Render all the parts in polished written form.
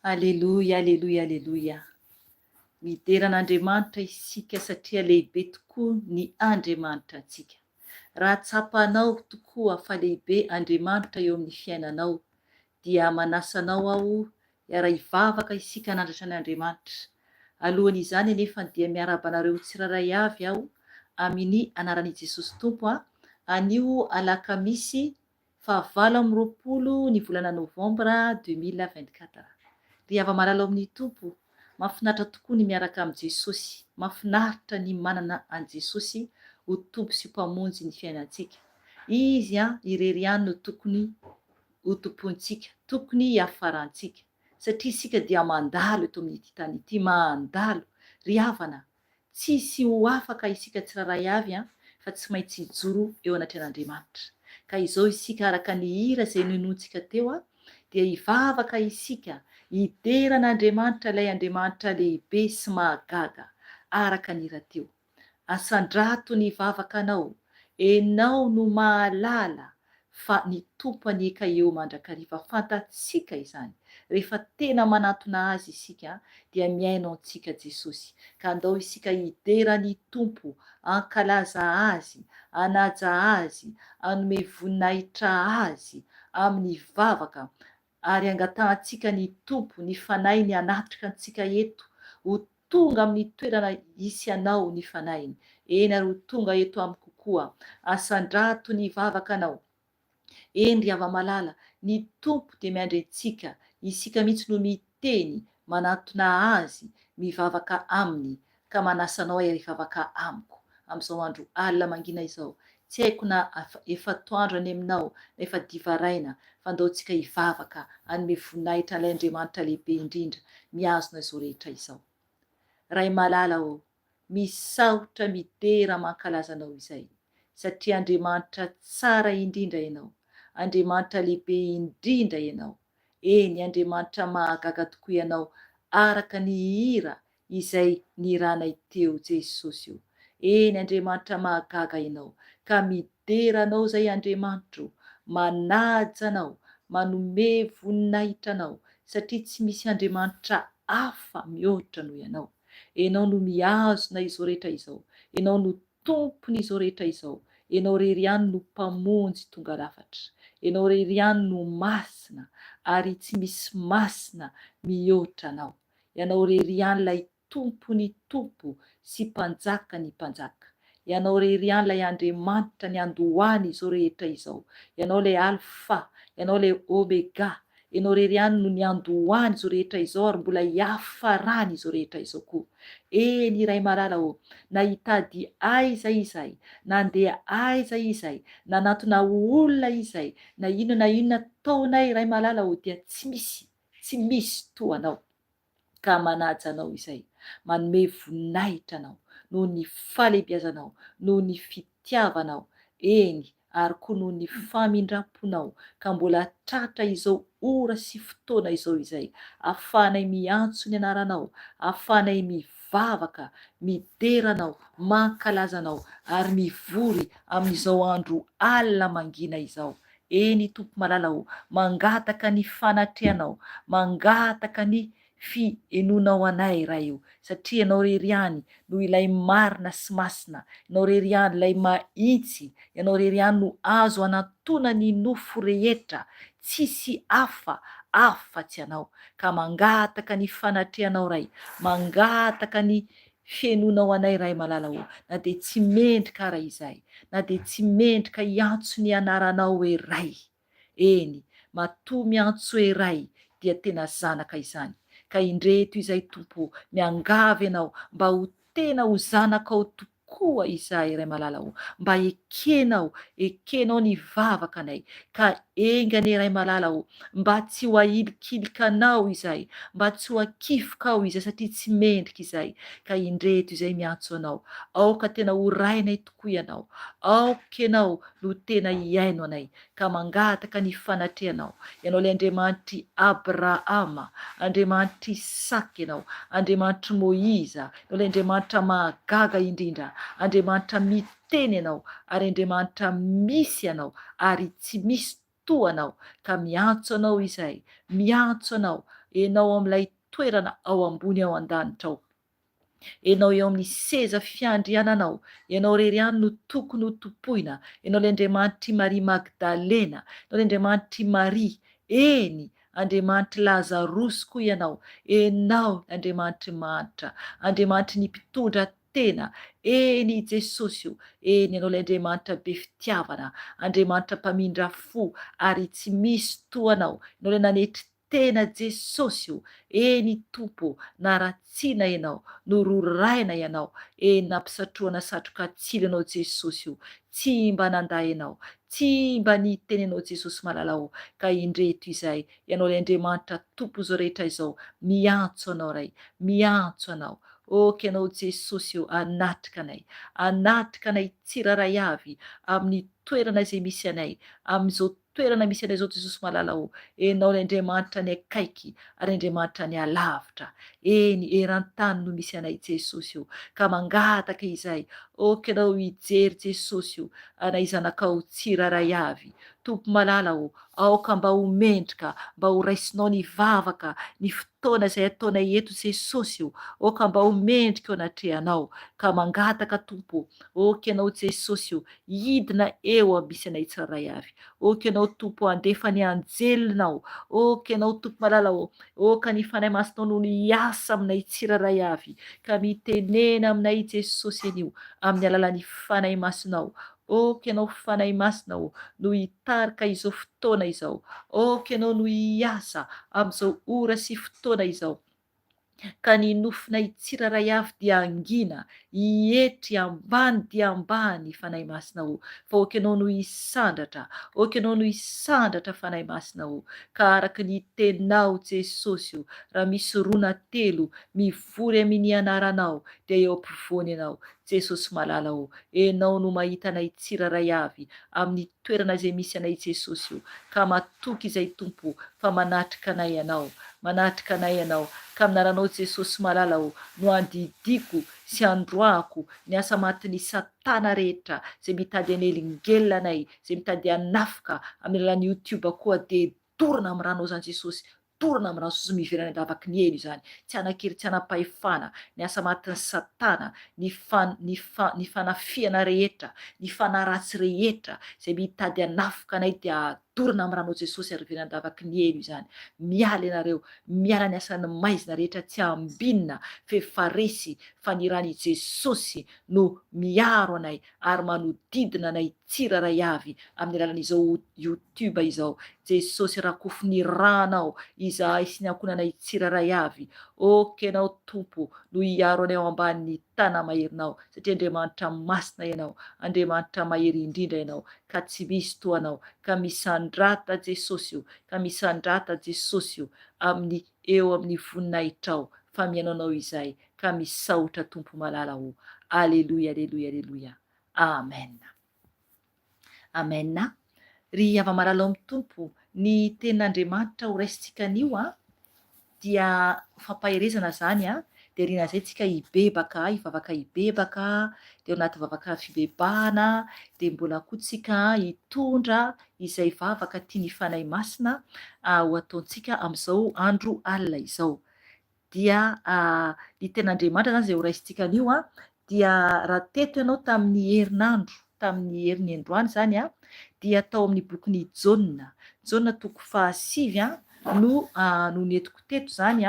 Aleloia, aleloia, aleloia. Mideran'Andriamanitra isika satria lehibe tokoa ny Andriamanitra antsika. Raha tsapanao tokoa fa lehibe Andriamanitra eo amin'ny fiainanao dia manasanao aho hiara-hivavaka isika hanandratra ny Andriamanitra. Alohan'izany anefa dia miaraba anareo tsiraray avy aho amin'ny anaran'i Jesosy Tompo anio alakamisy 9 ny volana Novambra 2024. Ry hava-malala amin'ny Tompo, mahafinaritra tokoa ny miaraka amin'i Jesosy, mahafinaritra ny manana an' Jesosy ho tompo sy mpamonjy ny fiainantsika. Izy irery ihany no tokony ho tompontsika, tokony hiafarantsika satria isika dia mandalo eto amin'ity tany ity, mandalo. Ry havana, tsisy ho afaka isika tsiraray avy fa tsy maintsy hijoro eo anatrehan'Andriamanitra. ka izao isika araka ny hira zay nonontsika teo a dia hivavaka isika hideran'Andriamanitra ilay Andriamanitra lehibe sy mahagaga araka ny hira teo. Asandrato ny vavaka anao, enao no mahalala fa ny tompony eka eo mandrakariva, fantatsika izany. Rehefa tena manatona azy isika dia miaino antsika Jesosy, ka andao isika hiderany tompo, ankalaza azy, anaja azy, anome voninahitra azy amin'ny vavaka, ary angatantsika ny tompo, ny fanainy anatrika antsika eto, ho tonga amin'ny toerana isy anao ny fanainy. Eny ary ho tonga eto amiko kokoa. Asandrato ny vavaka anao. Eny ry hava-malala, ny tompo dia miandry antsika, isika mihitsy no miteny manatona azy mivavaka aminy, ka manasa anao ahy hivavaka amiko amin'izao andro alina mangina izao. Tsy haiko na efa toandro any aminao na efa divaraina, fa andaontsika hivavaka anome voninahitra ilay Andriamanitra lehibe indrindra mihazona izao rehetra izao. Ray malala ô, misaotra midera mankalaza anao izay, satria Andriamanitra tsara indrindra ianao, Andriamanitra lehibe indrindra ianao. Eny, Andriamanitra mahagaga tokoa ianao araka ny hira izay niranay teo Jesosy io. Eny, Andriamanitra mahagaga ianao, ka midera anao zay Andriamanitra, manaja anao, manome voninahitra anao, satria tsy misy Andriamanitra hafa mihoatra noho ianao. Enao no mihazona izao rehetra izao, enao no tompony izao rehetra izao, enao rery ihany no mpamonjy tonga lafatra, enao rery ihany no masina, ary tsy misy masina mihoatra anao. Ianao rery ihany lay tompony tompo sy mpanjaka ny mpanjaka. Ianao rery ihany lay Andriamanitra ny andohany izao rehetra izao. Ianao lay alfa, ianao lay omega, ianao rery ihany no ny andohany izao rehetra izao, ary mbola hiafarany izao rehetra izao koa. Eny iray malala ô, na hitady aiza izay, nandeha aiza izay, nanatona olona izay, na inona taonay iray malala ô, dia tsy misy toanao, ka manaja anao izay, manome voninahitra anao, noho ny falebiazanao, noho ny fitiavanao, eny, ary koa noho ny famindramponao, ka mbola tratra izao ora sy fotoana izao izay, ahafahanay miantso ny anaranao, ahafahanay mivavaka, mideranao, mankalazanao, ary mivory amin'izao andro alina mangina izao. Eny tompo malala ô, mangataka ny fanatrehanao, mangataka ny fienonao anay raha io, satria ianao rery ihany no ilay marina sy masina, ianao rery ihany ilay mahitsy, ianao rery ihany no azo anatona ny nofo rehetra, tsisy hafa afa-tsy anao, ka mangataka ny fanatrehanao ray, mangataka ny fienonao anay ray malala ô, na dia tsy mendrika ara izay, na dia tsy mendrika hiantso ny anaranao hoe ray. Eny, matoa miantso hoe ray dia tena zanaka izany, ka indreto izay tompo, miangavy ianao mba ho tena ho zanakao tokoa izahay ray malala ô, mba ekenao ny vavakanay, ka engane ray malala ô, mba tsy ho ahilikilikanao izahay, mba tsy ho akifokao izay, satria tsy mendrika izay, ka indreto izay miantso anao, aoka tena ho rainay tokoa ianao, aoka ianao no tena hiaino anay, ka mangataka ny fanatrehanao, ianao ilay Andriamanitry Abrahama, Andriamanitry Isaka ianao, Andriamanitry Moiza, ianao ilay Andriamanitra mahagaga indrindra, Andriamanitra miteny ianao, ary Andriamanitra misy ianao, ary tsy misy toanao, ka miantso anao izay, miantso anao, enao amin'ilay toerana ao ambony ao an-danitra ao, enao eo amin'ny seza fiandriananao, ianao rery ihany no tokony ho topoina, ianao ilay Andriamanitry Maria Magdalena, ianao ilay Andriamanitry Maria, eny, Andriamanitry Lazarosy koa ianao, enao Andriamanitry manitra, Andriamanitry ny mpitondra tena, eny Jesosy io, eny ianao ilay Andriamanitra be fitiavana, Andriamanitra mpamindra fo, ary tsy misy toanao, ianao ilay nanetry tena Jesosy io, eny tompo, naratsiana ianao, nororaina ianao, eny nampisatroana satroka tsily ianao Jesosy io, tsy mba nandahy ianao, tsy mba niteny ianao Jesosy malala ô, ka indreto izay, ianao ilay Andriamanitra tompo izao rehetra izao, miantso anao ray, miantso anao, oka ianao Jesosy eo anatrika anay tsiraray avy amin'ny toerana izay misy anay, amin'izao toerana misy anay zao Jesosy malala o, ianao ny Andriamanitra ny akaiky ary Andriamanitra ny alavitra, eny eran-tany no misy anay Jesosy eo, ka mangataka izahay, oka ianao hijery Jesosy eo anay zanakao tsiraray avy, Tompo malala o, aoka mba ho mendrika, mba ho raisinao ny vavaka, ny fotoana izay ataonay eto Jesosy eo, oka mba ho mendrika eo anatrehanao, ka mangataka Tompo, oka ianao Jesosy eo, hidina eo misy anay tsiraray avy, oka ianao Tompo andefa ny anjelinao, oka ianao Tompo malala o, oka ny fanahy masinao no niasa aminay tsiraray avy, ka mitenena aminay Jesosy anio, amin'ny alalan'ny fanahy masinao, oka ianao fanahy masina o, no hitarika izao fotoana izao, oka ianao no hiasa amin'izao ora sy fotoana izao, ka ny nofinay tsiraray avy dia angina, hietry ambany dia ambany fanahy masina o, fa oka ianao no hisandratra, oka ianao no hisandratra fanahy masina o, ka araka ny teninao Jesosy o, raha misy rona telo mivory amin'ny anaranao dia eo ampovoany ianao Jesosy malala o, ianao no mahita anay tsiraray avy amin'ny toerana izay misy anay Jesosy io, ka matoky izay Tompo fa manatrika anay ianao, ka aminaranao Jesosy malala o, no andidiko sy androako ny asa matin'ny Satana rehetra izay mitady hanelingelina anay, izay mitady hanafika amin'ny alalan'ny YouTube koa, de dorina amin'ny ranao zany Jesosy, dorina amin'ny rano Jesosy miverana andavaky ny elo izany, tsy anakiry tsy anapahefana ny asa matin'ny Satana, ny fanafiana rehetra, ny fanaratsy rehetra izay mitady hanafika anay dia dorina amin'ny ranao Jesosy ary miverana andavaky ny elo izany, miala ianareo, miala ny asan'ny maizina rehetra tsy ambinina fefaresy, fa ny rany Jesosy no miaro anay ary manodidina anay tsiraray avy amin'ny alalan'izao YouTube izao, Jesosy rakofy ny ranao izahay sy ny ankonanay tsiraray avy, oka ianao Tompo no hiaro anay ao ambanin'ny tanamaherinao, satria Andriamanitra masina ianao, Andriamanitra mahery indrindra ianao, ka tsy misy toanao, ka misandrata Jesosy io, ka misandrata Jesosy io eo amin'ny voninahitra ao, fa mihainao izahay, ka misaotra Tompo malala o, aleloia, aleloia, aleloia, amen. Amen. Ry hava-malala amin'ny Tompo, ny tenin'Andriamanitra ho raisintsika anio dia fampaherezana zany de riana zay tsika hibebaka, hivavaka hibebaka, de ao anaty vavaka fibebahana, de mbola koa tsika hitondra izay vavaka tiany fanahy masina ho ataontsika amin'izao andro alina izao. Dia ny tenin'Andriamanitra zany zay ho raisintsika anio dia raha teto ianao tamin'ny herinandro, tamin'ny herin'ny androany zany dia atao amin'ny bokin'ny Jaona, Jaona 5 no nentiko teto zany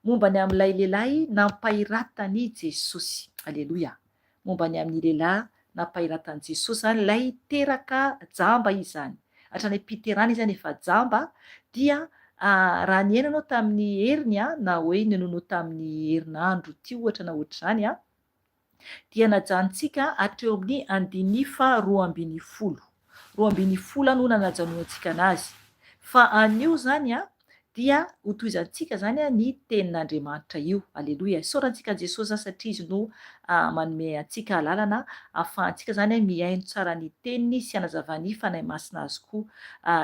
momba ny amin'ilay lehilahy nampahiratany Jesosy, aleloia, momba ny amin'ny lehilahy nampahiratany Jesosy zany lay teraka jamba izy zany, hatrany am-piterana izy zany efa jamba, dia raha niaina anao tamin'ny heriny na hoe niainanao tamin'ny herinandro ty ohatra na ohatr'izany dia najanontsika hatreo amin'ny 512, 12 no nanajanonantsika anazy, fa anio zany dia hotoizantsika zany ny tenin'Andriamanitra io, aleloia, isaorantsika Jesosy zany satria izy no manome antsika lalana ahafahantsika zany mihaino tsara ny teniny sy hanazavany fanahy masina azy koa,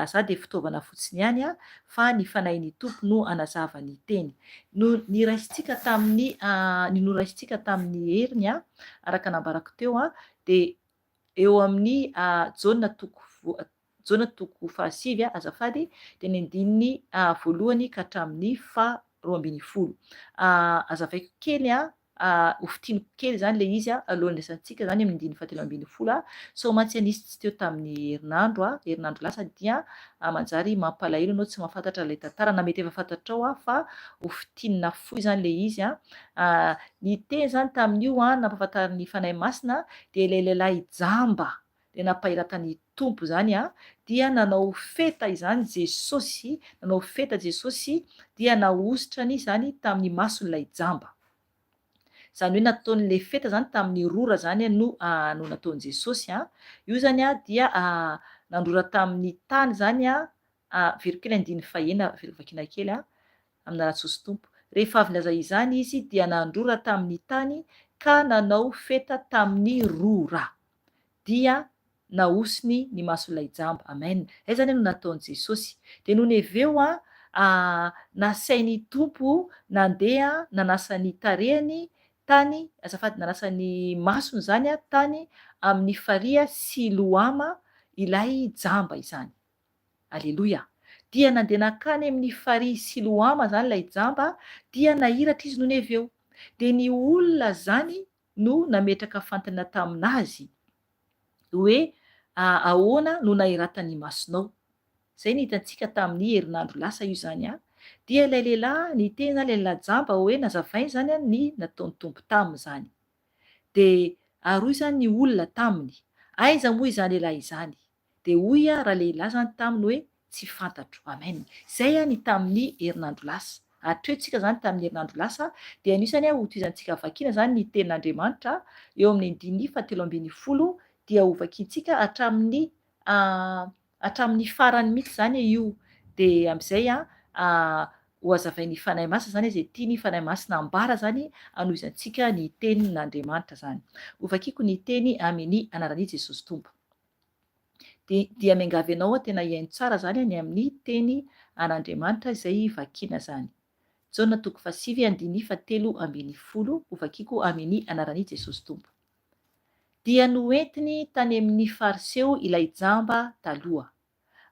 za de fitaovana fotsiny ihany fa ny fanahin'ny Tompo no hanazava ny teny. Ny raisintsika tamin'ny heriny araka nambarako teo de eo amin'ny Jaona 5 azafady, de ny andininy voalohany ka hatramin'ny 12, azavaiko kely hofitiniko kely zany le izy alohan'ny resantsika zany amin'ny andininy 17, soamantsy anisy tsy teo tamin'ny herinandro lasa dia manjary mampalahelo anao tsy mahafantatra ilay tantara, na mety efa fantatrao fa hofitinina fohy zany le izy ny teny zany tamin'io nampahafantarin'ny fanahy masina de ilay lehilahy jamba de nampahiratany Tompo zany dia nanao feta izany Jesosy, nanao feta Jesosy dia nahosotrany zany tamin'ny mason'ilay jamba, zany hoe nataon'le feta zany tamin'ny rora zany no nataon'i Jesosy io zany dia nandrora tamin'ny tany zany veriko kely andininy 1, very vakiana kely amin'ny anaran'i Jesosy Tompo, Rehefa avy nilaza izany izy dia nandrora tamin'ny tany ka nanao feta tamin'ny rora dia nahosiny ny mason'ilay jamba. Amen. Zay zany no nataon'i Jesosy. De noho ny avy eo nasainy Tompo nandeha nanasa ny tarehiny tany, azafady, nanasa ny masony zany tany amin'ny faria Siloama, ilay jamba izany. Aleloia. Dia nandeha nakany amin'ny faria Siloama zany ilay jamba dia nahiratra izy noho ny avy eo. De ny olona zany no nametraka fantana taminazy hoe ahoana no nahiratany masonao. Zay ny hitantsika tamin'ny herinandro lasa io zany dia ilay lehilahy niteny na lehilahy jamba hoe nazavainy zany ny nataon'ny Tompo taminy zany. De ary hoy zany ny olona taminy, aiza moa izany lehilahy izany? De hoy raha lehilahy zany taminy hoe tsy fantatro. Amen. Zay ny tamin'ny herinandro lasa. Hatrehotsika zany tamin'ny herinandro lasa dia anisany hotoizantsika vakiana zany ny tenin'Andriamanitra eo amin'ny 7:10 dia ho vakiantsika hatramin'ny farany mihitsy zany io. De am'izay ho azavain'ny fanahy masina zany zay tiany fanahy masina ambara zany hanoizantsika ny tenin'Andriamanitra zany. Ho vakiako ny teny amin'ny anaran'i Jesosy Tompo. Dia miangavy ianao tena hiaino tsara zany ny amin'ny teny an'Andriamanitra izay vakiana zany. Jaona 7:10 ho vakiako amin'ny anaran'i Jesosy Tompo. Dia noentiny tany amin'ny fariseo ilay jamba taloha,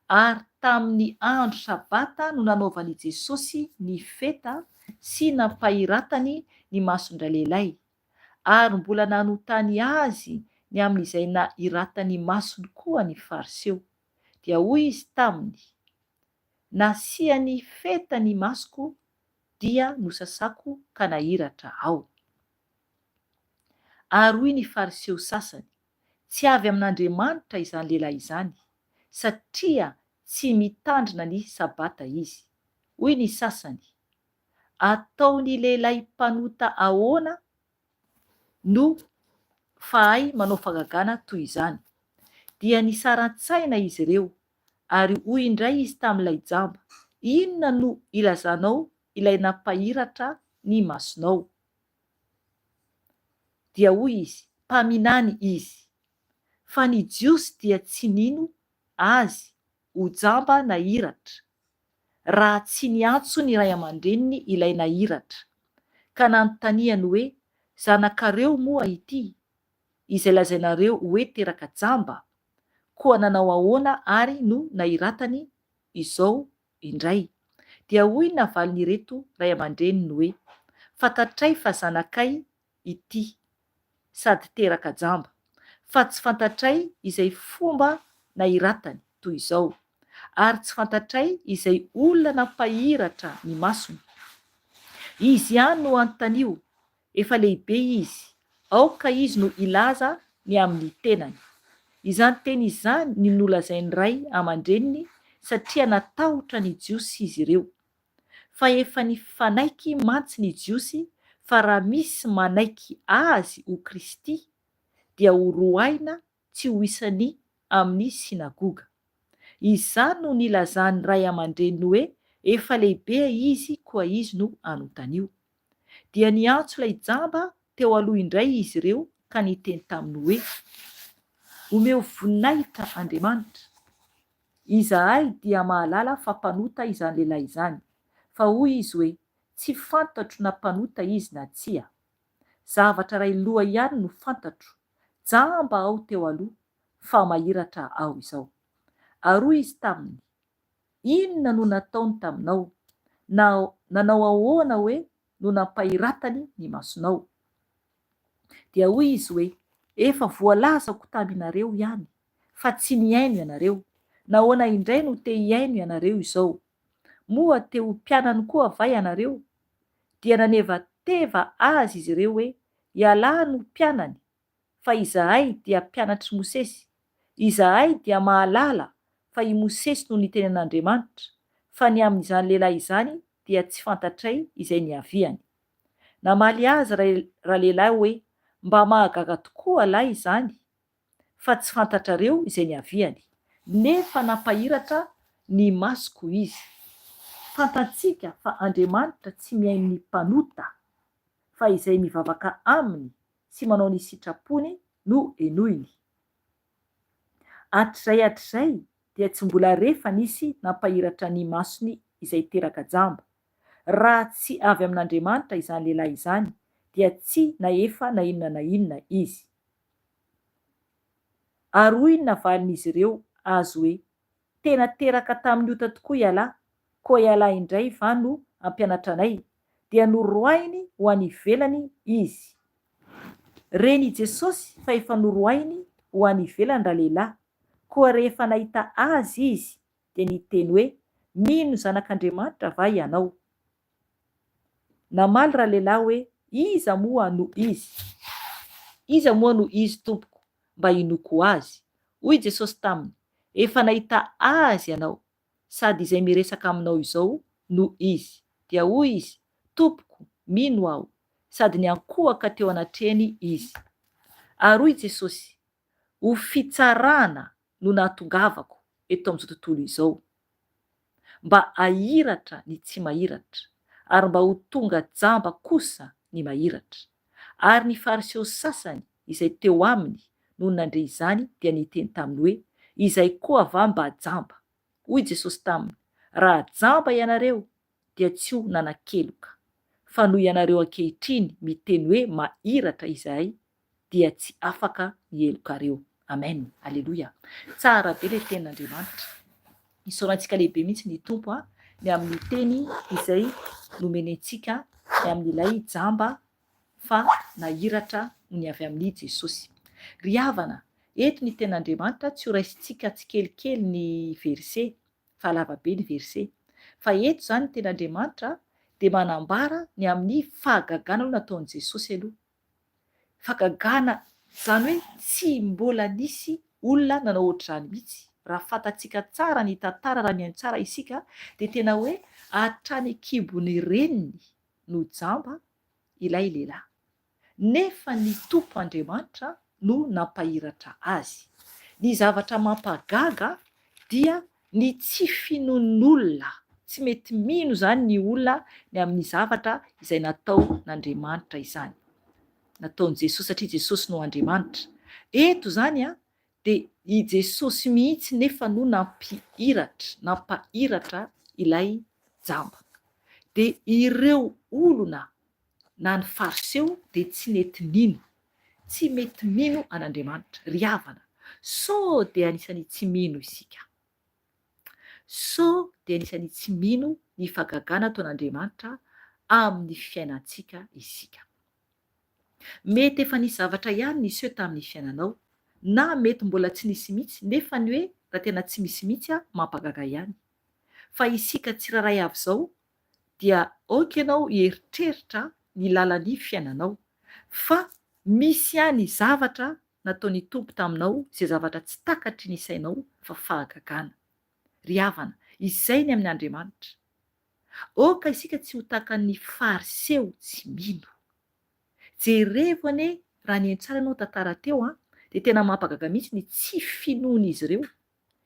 ary tamin'ny andro sabata no nanaovan'i Jesosy ny feta sy nampahiratany ny mason'ilay lehilahy, ary mbola nanontany azy ny amin'izay nahiratany masony koa ny fariseo. Dia hoy izy taminy, nasiany feta ny masoko dia nosasako ka nahiratra aho. Ary hoy ny fariseo sasany, tsy avy amin'Andriamanitra izany lehilahy izany, satria tsy mitandrina ny sabata izy. Hoy ny sasany, ataony lehilahy mpanota ahoana no fahay manao fagagana toy izany? Dia nisaran-tsaina izy ireo, ary hoy indray izy tamin'ilay jamba, inona no ilazanao ilay nampahiratra ny masonao? Dia hoy izy, mpaminany izy, fa ny jiosy dia tsy nino azy ho jamba nahiratra, raha tsy niantso ny ray aman-dreniny ilay nahiratra, ka nanontaniany hoe, zanakareo moa ity, izay lazainareo hoe teraka jamba, koa nanao ahoana ary no nahiratany izao indray? Dia hoy ny navalin'ireto ray aman-dreniny hoe, fantatray fa zanakay ity sady teraka jamba, fa tsy fantatray izay fomba nahiratany toy izao, ary tsy fantatray izay olona nampahiratra ny masony. Izy ihany no anontanio, efa lehibe izy, aoka izy no ilaza ny amin'ny tenany. Izany teny izany ny nolazainy ray aman-dreniny satria natahotra ny jiosy izy ireo. Fa efa nifanaiky mantsy ny jiosy fa raha misy manaiky azy ho Kristy dia ho roaina tsy ho isany amin'ny sinagoga. Izany no nilazany ray aman-dreniny hoe efa lehibe izy koa izy no anontanio. Dia niantso ilay jamba teo aloha indray izy ireo ka niteny taminy hoe, omeo voninahitra Andriamanitra, izahay dia mahalala fa mpanota izany lehilahy izany. Fa hoy izy hoe, tsy fantatro na mpanota izy na tsia. Zavatra ray loha ihany no fantatro, jamba aho teo aloha fa mahiratra aho izao. Ary hoy izy taminy, inona no nataony taminao? Nanao ahoana hoe no nampahiratany ny masonao? Dia hoy izy hoe, efa voalazako taminareo ihany, fa tsy niaino ianareo. Nahoana indray no te hiaino ianareo izao? Moa te ho mpianany koa va ianareo? Dia nanevateva azy izy ireo hoe, ialahy no mpianany, fa izahay dia mpianatry Mosesy. Izahay dia mahalala fa i Mosesy no niteny an'Andriamanitra, fa ny amin'izany lehilahy izany dia tsy fantatray izay niaviany. Namaly azy raha lehilahy hoe, mba mahagaga tokoa lahy izany, fa tsy fantatrareo izay niaviany, nefa nampahiratra ny masoko izy. fantatsika fa Andriamanitra tsy mihaino ny mpanota fa izay mivavaka aminy sy manao ny sitrapony no enoiny. Hatrizay dia tsy mbola refa nisy nampahiratra ny masony izay teraka jamba. Raha tsy avy amin'Andriamanitra izany lehilahy izany dia tsy na efa na inona izy. Ary hoy ny navalin'izy ireo azy hoe, tena teraka tamin'ny ota tokoa ialahy, koa ialahy indray va no ampianatra anay, dia norohainy ho any ivelany izy. Reny Jesosy fa efa norohainy ho any ivelany rahalehilahy, koa rehefa nahita azy izy dia niteny hoe, mino zanak'Andriamanitra va ianao? Namaly rahalehilahy hoe, iza moa no izy? Iza moa no izy tompoko mba hinoko azy? Hoy Jesosy taminy, efa nahita azy ianao, sady izay miresaka aminao izao no izy. Dia hoy izy, tompoko, mino aho, sady niankohaka teo anatrehany izy. Ary hoy Jesosy, ho fitsarana no nahatongavako eto amin'izao tontolo izao, mba ahiratra ny tsy mahiratra, ary mba ho tonga jamba kosa ny mahiratra. Ary ny fariseo sasany izay teo aminy no nandre izany dia niteny taminy hoe, izay koa va mba jamba? Hoy Jesosy taminy, raha jamba ianareo dia tsy ho nanan-keloka, fa noho ianareo ankehitriny miteny hoe mahiratra izahay dia tsy afaka nielokareo. Amen. Aleloia. Tsara be le tenin'Andriamanitra. Isaorantsika lehibe mihitsy ny tompo ny amin'ny teny izay nomeny antsika ny amin'ilay jamba fa nahiratra ny avy amin'ny Jesosy. Ry havana, eto ny tenin'Andriamanitra, tsy ho raisintsika tsikelikely ny verse, fa lava be ny verse. Fa eto zany ny tenin'Andriamanitra dia manambara ny amin'ny fahagagana nataon'i Jesosy aloha. Fahagagana zany hoe tsy mbola nisy olona nanao ohatr'izany mihitsy. Raha fantatsika tsara ny tantara, raha mihaino tsara isika, dia tena hoe hatrany an-kibony reniny no jamba ilay lehilahy. Nefa ny Tompo Andriamanitra no nampahiratra azy. Ny zavatra mampagaga dia ny tsy finoan'olona. Tsy mety mino zany ny olona ny amin'ny zavatra izay nataon'Andriamanitra izany. Nataon'i Jesosy satria Jesosy no Andriamanitra. Eto zany dia i Jesosy mihitsy nefa no nampahiratra ilay jamba. Dia ireo olona na ny fariseo dia tsy mety mino an'Andriamanitra. Ry havana, so dia anisany tsy mino isika. So dia anisany tsy mino ny fahagagana ataon'Andriamanitra amin'ny fiainantsika isika. Mety efa nisy zavatra ihany nisy eo tamin'ny fiainanao, na mety mbola tsy nisy mihitsy, nefa ny hoe raha tena tsy misy mihitsy mampagaga ihany. Fa isika tsiraray avy izao dia aoka ianao hieritreritra ny lalan'ny fiainanao, fa misy ihany zavatra nataon'ny Tompo taminao, izay zavatra tsy takatry ny sainao fa fahagagana. Ry havana, izay ny amin'ny Andriamanitra. Aoka isika tsy ho tahaka ny fariseo tsy mino. Jerevy anie, raha ny tsara ianao tantara teo dia tena mampagaga mihitsy ny tsy finoan'izy ireo.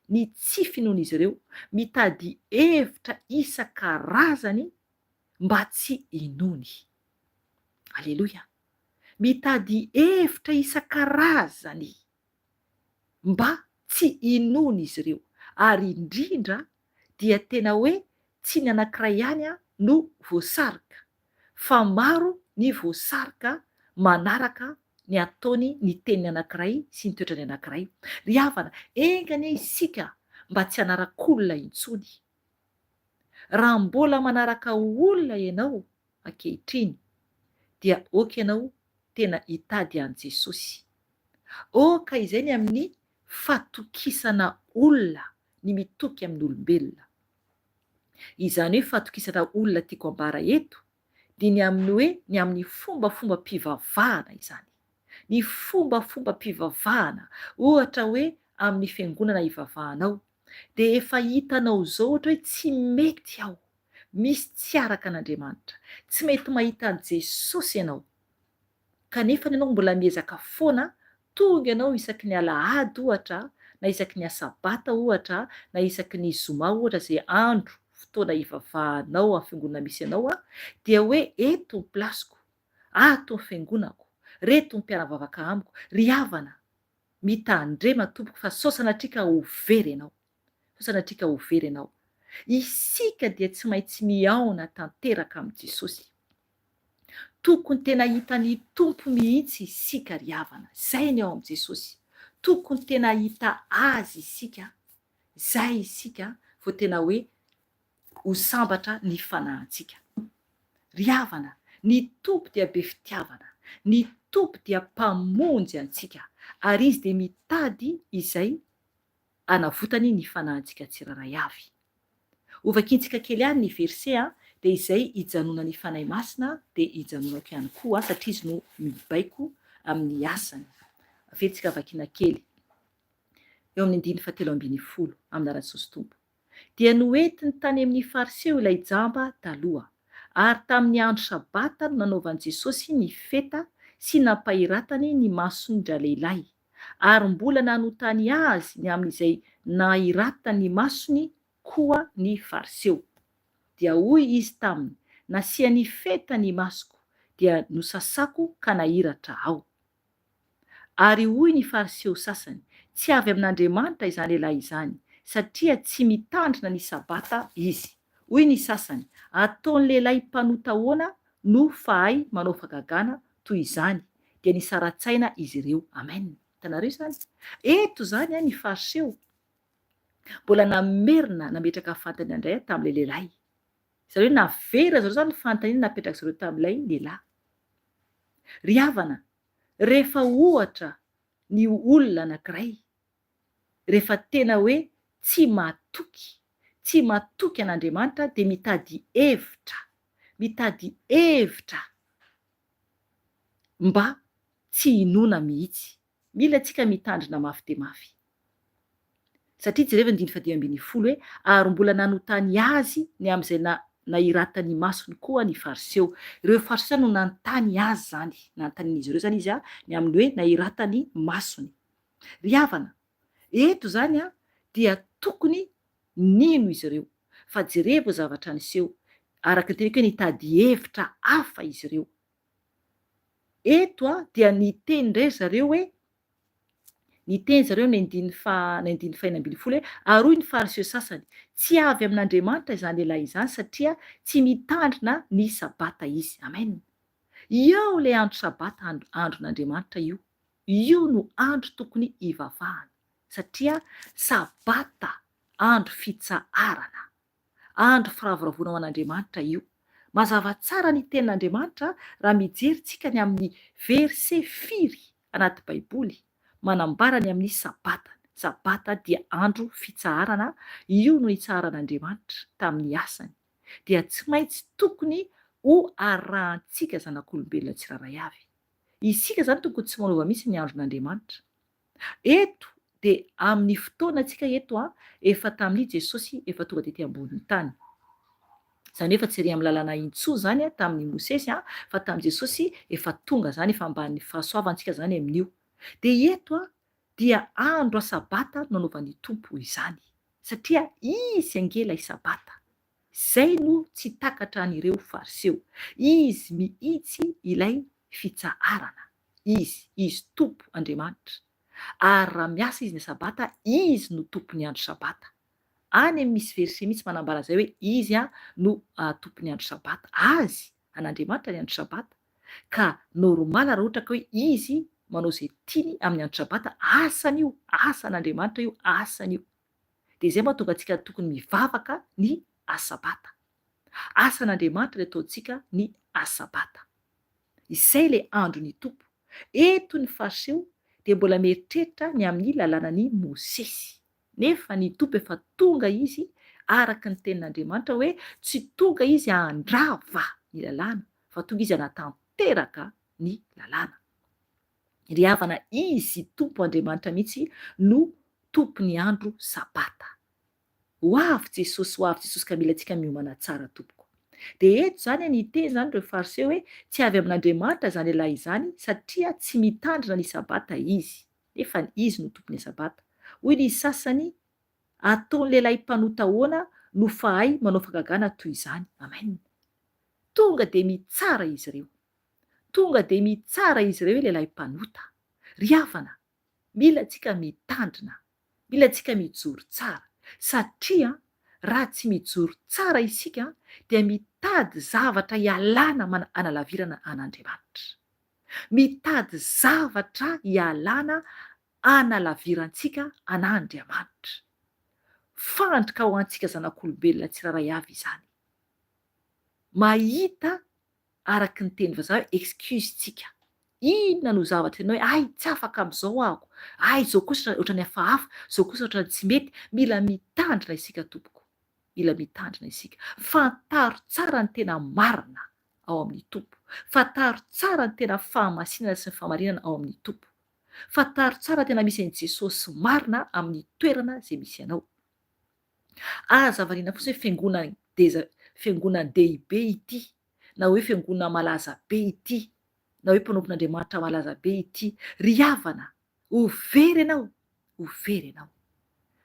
Ny tsy finoan'izy ireo mitady hevitra isan-karazany mba tsy hinony. Aleloia. Mitady hevitra isan-karazany mba tsy hinony izy ireo. Ary indrindra dia tena hoe tsy ny anankiray ihany no voasarika, fa maro ny voasarika manaraka ny ataony ny teniny anankiray sy ny toetrany anankiray. Ry havana, engany isika mba tsy hanarak'olona intsony. Raha mbola manaraka olona ianao ankehitriny dia aoka ianao tena hitady an' Jesosy. Aoka izay ny amin'ny fatokisana olona ny mitoky amin'ny olombelona. Izany hoe fatokisana olona tiako ambara eto dia ny amin'ny hoe ny amin'ny fombafomba-pivavahana izany. Ny fombafomba-pivavahana, ohatra hoe amin'ny fiangonana hivavahanao dia efa hitanao izao ohatra hoe tsy mety aho, misy tsy araka an'Andriamanitra, tsy mety mahita an' Jesosy ianao, kanefa ianao mbola miezaka foana, tonga ianao isaky ny alahady ohatra, na isaky ny asabata ohatra, na isaky ny zoma ohatra, izay andro fotoana ivavahanao amin'ny fiangonana misy ianao dia hoe eto ny plasiko, ato ny fiangonako, reto ny mpianavavaka amiko, ry havana mitandrema tompoko fa saosana atrika ho very ianao, saosana atrika ho very ianao. Isika dia tsy maintsy miaona tanteraka amin'i Jesosy. Tokony tena hitany tompo mihitsy isika ry havana, zay ny ao amin'i Jesosy. Tokony tena hita azy isika, zay isika vao tena hoe ho sambatra ny fanahintsika. Ry havana, ny tompo dia be fitiavana, ny tompo dia mpamonjy antsika, ary izy dia mitady izay anavotany ny fanahintsika tsiraray avy. Ovakintsika kely ihany ny verse dia izay hijanona ny fanahy masina dia hijanonako ihany koa satria izy no mibaiko amin'ny asany. Afentsika vakiana kely eo amin'ny 9:10 amin'ny ara-Jesosy tompo. Dia noentiny tany amin'ny fariseo ilay jamba taloha, ary tamin'ny andro sabata no nanaovan'i Jesosy ny feta sy nampahiratany ny mason'indray lehilahy, ary mbola nanotany azy ny amin'izay nahiratany ny masony koa ny fariseo. Dia hoy izy taminy, nasia ny feta ny masoko, dia nosasako ka nahiratra aho. Ary hoy ny fariseo sasany, tsy avy amin'Andriamanitra izany lehilahy izany, satria tsy mitandrina ny sabata izy. Hoy ny sasany, ataony lehilahy mpanota ahoana no fahay manao fagagana toy izany, dia nisaratsaina izy ireo. Amen. Hitanareo izany? Eto izany ny fariseo mbola namerina nametraka fantany indray tamin'ilay lehilahy. Zareo navera zareo izany ny fanontaniana napetraka zareo tamin'ilay lehilahy. Ry havana, rehefa ohatra ny olona anankiray, rehefa tena hoe tsy matoky an'Andriamanitra dia mitady hevitra mba tsy hinona mihitsy. Mila antsika mitandrina mafy dia mafy. Satria jerevana 9:10 hoe ary mbola nanotany azy ny amin'izay nahiratany masony koa ny fariseo. Ireo fariseo no nanontany azy zany, nanontanian'izy ireo zany izy ny amin'ny hoe nahiratany masony. Ry havana, eto zany dia tokony nino izy ireo, fa jerevana zavatra niseho, araka ny teny hoe nitady hevitra hafa izy ireo. Eto dia niteny indray zareo hoe, niteny zareo ny 9:20 hoe ary hoy ny fariseo sasany, tsy avy amin'Andriamanitra izany lehilahy izany satria tsy mitandrina ny sabata izy. Amen. Io le andro sabata, andron'Andriamanitra io. Io no andro tokony hivavahana, satria sabata andro fitsaharana, andro firavoravona ho an'Andriamanitra io. Mazava tsara ny tenin'Andriamanitra raha mijery ny amin'ny verse firy anaty Baiboly manambara ny amin'ny sabata. Sabata dia andro fitsaharana, io no nitsaharan'Andriamanitra tamin'ny asany. Dia tsy maintsy tokony ho arahantsika zanak'olombelona tsiraray avy. Isika zany tokony tsy manova mihitsy ny andron'Andriamanitra. Eto dia amin'ny fotoana antsika eto efa tamin'ny Jesosy efa tonga tety ambonin'ny tany. Zany efa tsy ery amin'ny lalàna intsoa zany tamin'ny Mosesy fa tamin'i Jesosy efa tonga zany, efa ambanin'ny fahasoavantsika zany amin'io. Dia eto dia andro sabata nanaovan'ny tompo izany, satria izy angela sabata. Zay no tsy takatra an'ireo fariseo. Izy mihitsy ilay fitsaharana. Izy tompo Andriamanitra. Ary raha miasa izy ny sabata, izy no tompon'ny andro sabata. Any misy verse mihitsy manambara zay hoe izy no tompon'ny andro sabata. Azy an'Andriamanitra ny andro sabata. Ka normala raha ohatra ka hoe izy manao izay tiany amin'ny andro sabata, asany io, asan'Andriamanitra io, asany io. Dia izay mahatonga antsika tokony mivavaka ny asabata. Asan'Andriamanitra ilay ataontsika ny asabata. Izay ilay andron'ny tompo. Eto ny fariseo dia mbola mieritreritra ny amin'ny lalànan'i Mosesy. Nefa ny tompo efa tonga izy araka ny tenin'Andriamanitra hoe tsy tonga izy handrava ny lalàna, fa tonga izy hanatanteraka ny lalàna. Ry havana, izy tompo Andriamanitra mihitsy no tompon'ny andro sabata. Ho avy Jesosy ka mila antsika miomana tsara tompoko. Dia eto zany niteny zany ireo fariseo hoe tsy avy amin'Andriamanitra izany lehilahy izany satria tsy mitandrina ny sabata izy, nefa izy no tompon'ny sabata. Hoy ny sasany, ataony lehilahy mpanota ahoana no fahay manao fangagana toy izany. Amen. Tonga de mitsara izy ireo. Tonga de mitsara izy ireo lehilahy mpanota. Ry havana, mila tsika mitandrina, mila tsika mijoro tsara satria raha tsy mijoro tsara isika dia mitady zavatra hialana analavirana an'Andriamanitra. Mitady zavatra hialana analavirantsika an'Andriamanitra. Fandrika ho antsika zanak'olombelona tsiraray avy izany. Mahita araka ny teny vazaha hoe excuse-tsika. Inona no zavatra ianao hoe ay tsy afaka amin'izao ahako, ay izao kosa ohatrany hafahafa, izao kosa ohatrany tsy mety. Mila mitandrina isika tompoko, mila mitandrina isika. Fantaro tsara ny tena marina ao amin'ny tompo. Fantaro tsara ny tena fahamasinana sy ny fahamarinana ao amin'ny tompo. Fantaro tsara tena misy an'i Jesosy marina amin'ny toerana izay misy ianao. Aza variana fotsiny hoe fiangonan-dehibe ity, na hoe fiangonana malaza be ity, na hoe mpanompon'Andriamanitra malaza be ity. Ry havana, ho very ianao, ho very ianao.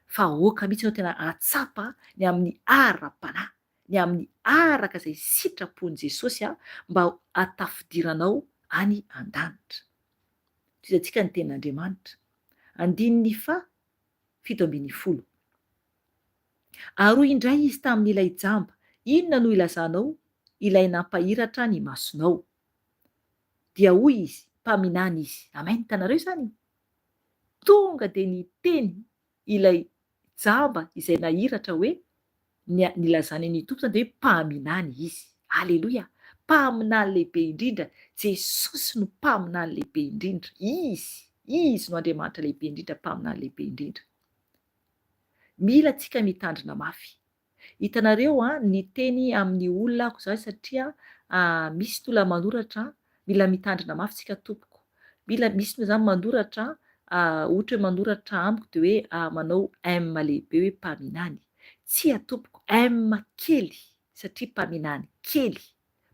Fa hoaka mihitsy ianao tena atsapa ny amin'ny ara-panahy, ny amin'ny araka izay sitrapon'i Jesosy mba hatafidiranao any an-danitra. Toizantsika ny tenin'Andriamanitra. 15:10. Ary indray izy tamin'ilay jamba, inona no ilazanao? Ilay nampahiratra ny masonao. Dia hoy izy, mpaminany izy. Amen. Hitanareo izany? Tonga de niteny ilay jamba izay nahiratra hoe nilazany ny tompo zany de hoe mpaminany izy. Aleloia. Mpaminany lehibe indrindra. Jesosy no mpaminany lehibe indrindra. Izy no Andriamanitra lehibe indrindra, mpaminany lehibe indrindra. Mila tsika mitandrina mafy. Hitanareo ny teny amin'ny olona ako izany satria misy ny olona manoratra, mila mitandrina mafy tsika tompoko. Misy ny zany manoratra, ohatra hoe manoratra amiko de hoe manao M lehibe hoe mpaminany. Tsy atompoko, M kely satria mpaminany kely.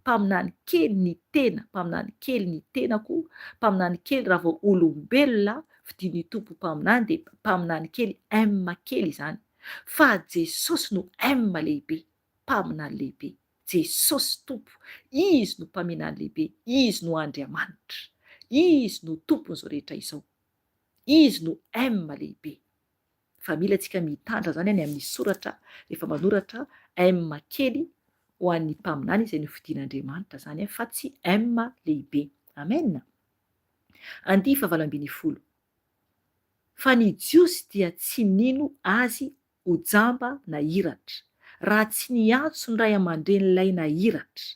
Mpaminany kely ny tena, mpaminany kely ny tenako, mpaminany kely raha vao olombelona vidin'ny tompo mpaminany de mpaminany kely M kely izany. Fa Jesosy no M lehibe, mpaminany lehibe. Jesosy tompo, izy no mpaminany lehibe, izy no Andriamanitra, izy no tompon'izao rehetra izao, izy no M lehibe. Fa mila tsika mitandra zany any amin'ny soratra rehefa manoratra M kely ho an'ny mpaminany izay novidin'Andriamanitra zany fa tsy M lehibe. Amen. 15:20. Fa ny jiosy dia tsy nino azy ho jamba nahiratra, raha tsy niantso ny ray aman-dren'ilay nahiratra,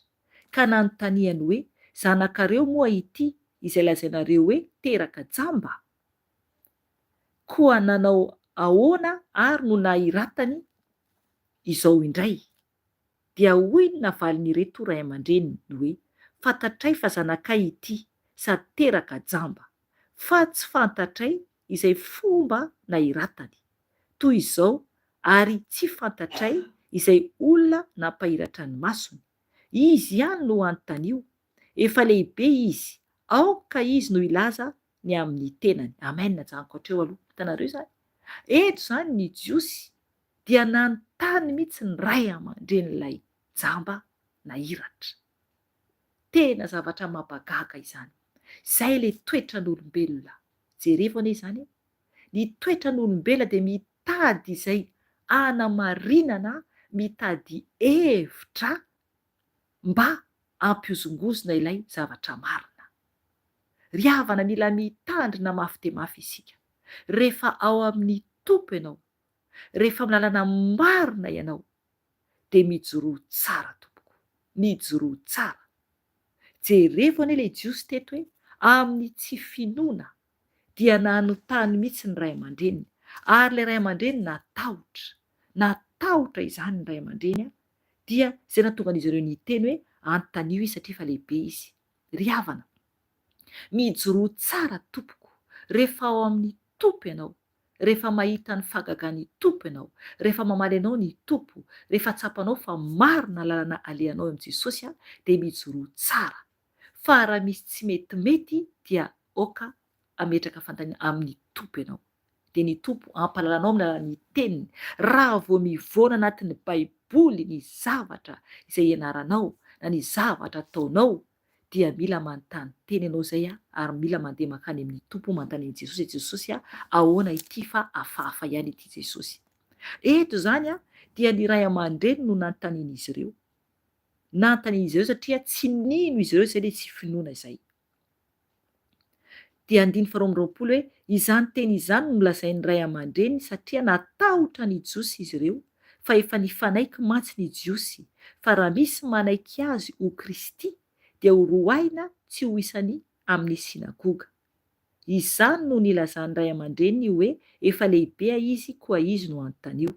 ka nanontaniany hoe zanakareo moa ity izay lazainareo hoe teraka jamba? Koa nanao ahoana ary no nahiratany izao indray? Dia hoy ny navalin'ireto ray aman-dreniny hoe fantatray fa zanakay ity sady teraka jamba, fa tsy fantatray izay fomba nahiratany. Toy izao ary tsy fantatray izay olona nampahiratra ny masony. Izy ihany no anontanio. Efa lehibe izy, aoka izy no ilaza ny amin'ny tenany. Amen. Najanoko hatreo aloha. Hitanareo izany? Eto izany ny jiosy dia nanontany mihitsy ny ray aman-dren'ilay jamba nahiratra. Tena zavatra mampagaga izany. Zay le toetran'olombelona. Jereo anie izany, ny toetran'olombelona dia mitady izay hanamarinana, mitady hevitra mba hampihozongozona ilay zavatra marina. Ry havana, mila mitandrina mafy dia mafy isika. Rehefa ao amin'ny tompo ianao, rehefa amin'ny lalana marina ianao, dia mijoro tsara tompoko, mijoro tsara. Jereo anie ilay jiosy teto hoe amin'ny tsy finoana dia nanontany mihitsy ny ray aman-dreniny, ary ilay ray aman-dreny natahotra izany ny ray aman-dreny dia izay nahatonga an'izy ireo niteny hoe anontanio izy satria efa lehibe izy. Ry havana, mijoro tsara tompoko rehefa ao amin'ny tompo ianao, rehefa mahita ny fahagagan'ny tompo ianao, rehefa mamaly anao ny tompo, rehefa tsapanao fa marina lalana alehanao amin'i Jesosy dia mijoro tsara. Fa raha misy tsy metimety dia aoka ametraka fanontaniana amin'ny tompo ianao. dia ny tompo ampalalanao amin'ny alalan'ny teniny. Raha vao mivoana anatin'ny baiboly ny zavatra izay ianaranao na ny zavatra ataonao dia mila manontany teny ianao zay ary mila mandeha makany amin'ny tompo manontany an'i Jesosy. Jesosy ahoana ity fa hafahafa ihany ity Jesosy. Eto zany dia ny ray aman-dreny no nanontanian'izy ireo. Nanontanian'izy ireo satria tsy nino izy ireo izay ilay tsy finoana izay. Dia 2:20 hoe izany teny izany no nolazain'ny ray aman-dreny satria natahotra ny jiosy izy ireo fa efa nifanaiky mantsy ny jiosy fa raha misy manaiky azy ho Kristy dia ho roaina tsy ho isany amin'ny sinagoga. Izany no nilazan'ny ray aman-dreny hoe efa lehibe izy koa izy no anontanio.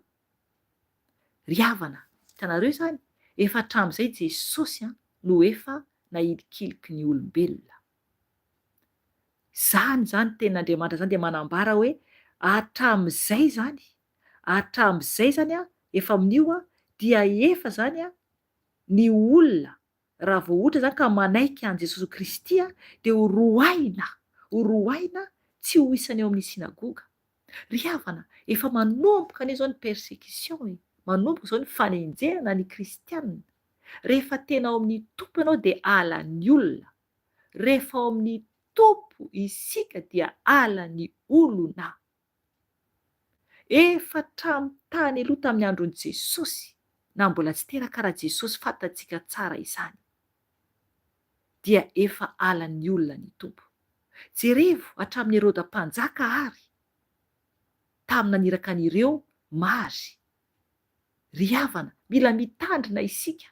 Ry havana, hitanareo zany efa hatramin'izay Jesosy no efa nahilikiliky ny olombelona. Zany tenin'Andriamanitra zany dia manambara hoe hatramin'izay zany efa amin'io dia efa zany ny olona raha vao ohatra zany ka manaiky an' Jesosy Kristy dia ho roaina tsy ho isany eo amin'ny sinagoga. Ry havana, efa manomboka anie zao ny persécution, manomboka zao ny fanenjehana ny kristianina. Rehefa tena ao amin'ny tompo ianao dia ala ny olona. Rehefa ao amin'ny tompo isika dia ala ny olona. Efa hatramin'ny tany aloha tamin'ny andron'i Jesosy na mbola tsy teraka raha Jesosy fantatsika tsara izany dia efa ala ny olona ny tompo. Jereo hatramin'ny Herôda mpanjaka ary tamin'ny naniraka an'ireo mary. Ry havana, mila mitandrina isika.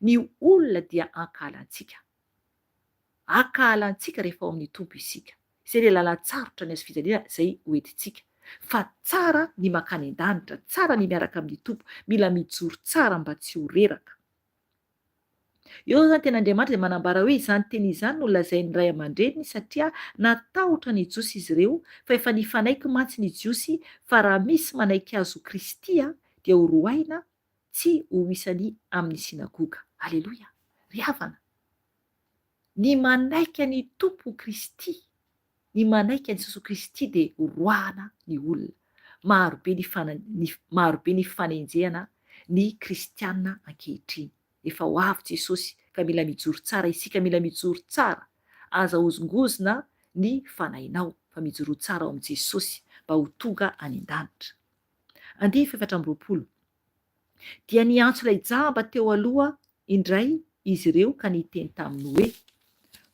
Ny olona dia ankahalantsika. Ankahalantsika rehefa ao amin'ny tompo isika. Izay ilay lalan-tsarotra ny azo fijaliana izay hoentintsika. Fa tsara ny makany an-danitra, tsara ny miaraka amin'ny tompo, mila mijoro tsara mba tsy ho reraka. Eo zany ten'Andriamanitra dia manambara hoe izany teny izany no lazain'ny ray aman-dreny satria natahotra ny jiosy izy ireo fa efa nifanaiky mantsy ny jiosy fa raha misy manaiky azy ho Kristy dia ho roaina tsy ho isany amin'ny sinagoga. Aleloia. Ry havana, ny manaiky ny tompo Kristy, ny manaiky an'i Jesosy Kristy dia ho roahana ny olona. Marobe ny fanenjehana ny kristianina ankehitriny. Efa ho avy Jesosy ka mila mijoro tsara isika, mila mijoro tsara. Aza ozongozona ny fanahinao fa mijoro tsara ao amin'i Jesosy mba ho tonga any an-danitra. 2:20 dia niantso ilay jamba teo aloha indray izy ireo ka niteny taminy hoe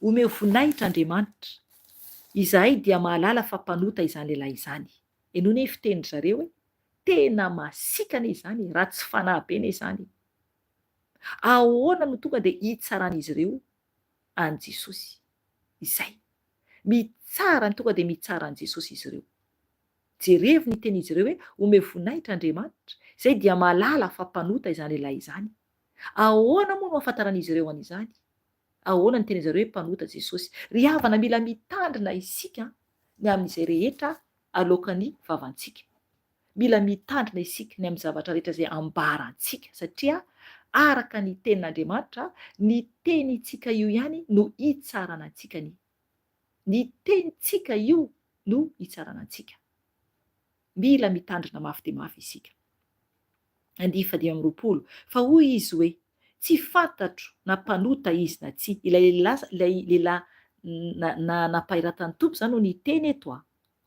omeo voninahitra Andriamanitra, izahay dia mahalala fa mpanota izany lehilahy izany. Enoana ny fiteny zareo hoe tena masikana izany, raha tsy fanahy bena izany. Ahoana no tonga dia hitsaran'izy ireo an' Jesosy? Izay mitsara ny tonga dia mitsara an' Jesosy izy ireo. Jerevy ny tenin'izy ireo hoe omeo voninahitra Andriamanitra, izay dia mahalala fa mpanota izany lehilahy izany. Ahoana moa no ahafantaran'izy ireo an'izany? Ahoana ny tenin'izy ireo hoe mpanota Jesosy? Ry havana, mila mitandrina isika ny amin'izay rehetra alokan'ny vavantsika. Mila mitandrina isika ny amin'ny zavatra rehetra izay ambarantsika satria araka ny tenin'Andriamanitra, ny tenintsika io ihany no hitsarana antsika. Ny tenintsika io no hitsarana antsika. Mila mitandrina mafy dia mafy isika. 2:20 fa hoy izy hoe tsy fantatro na mpanota izy na tsy. Ilay lehilahy nampahiratany tompo zany no niteny eto.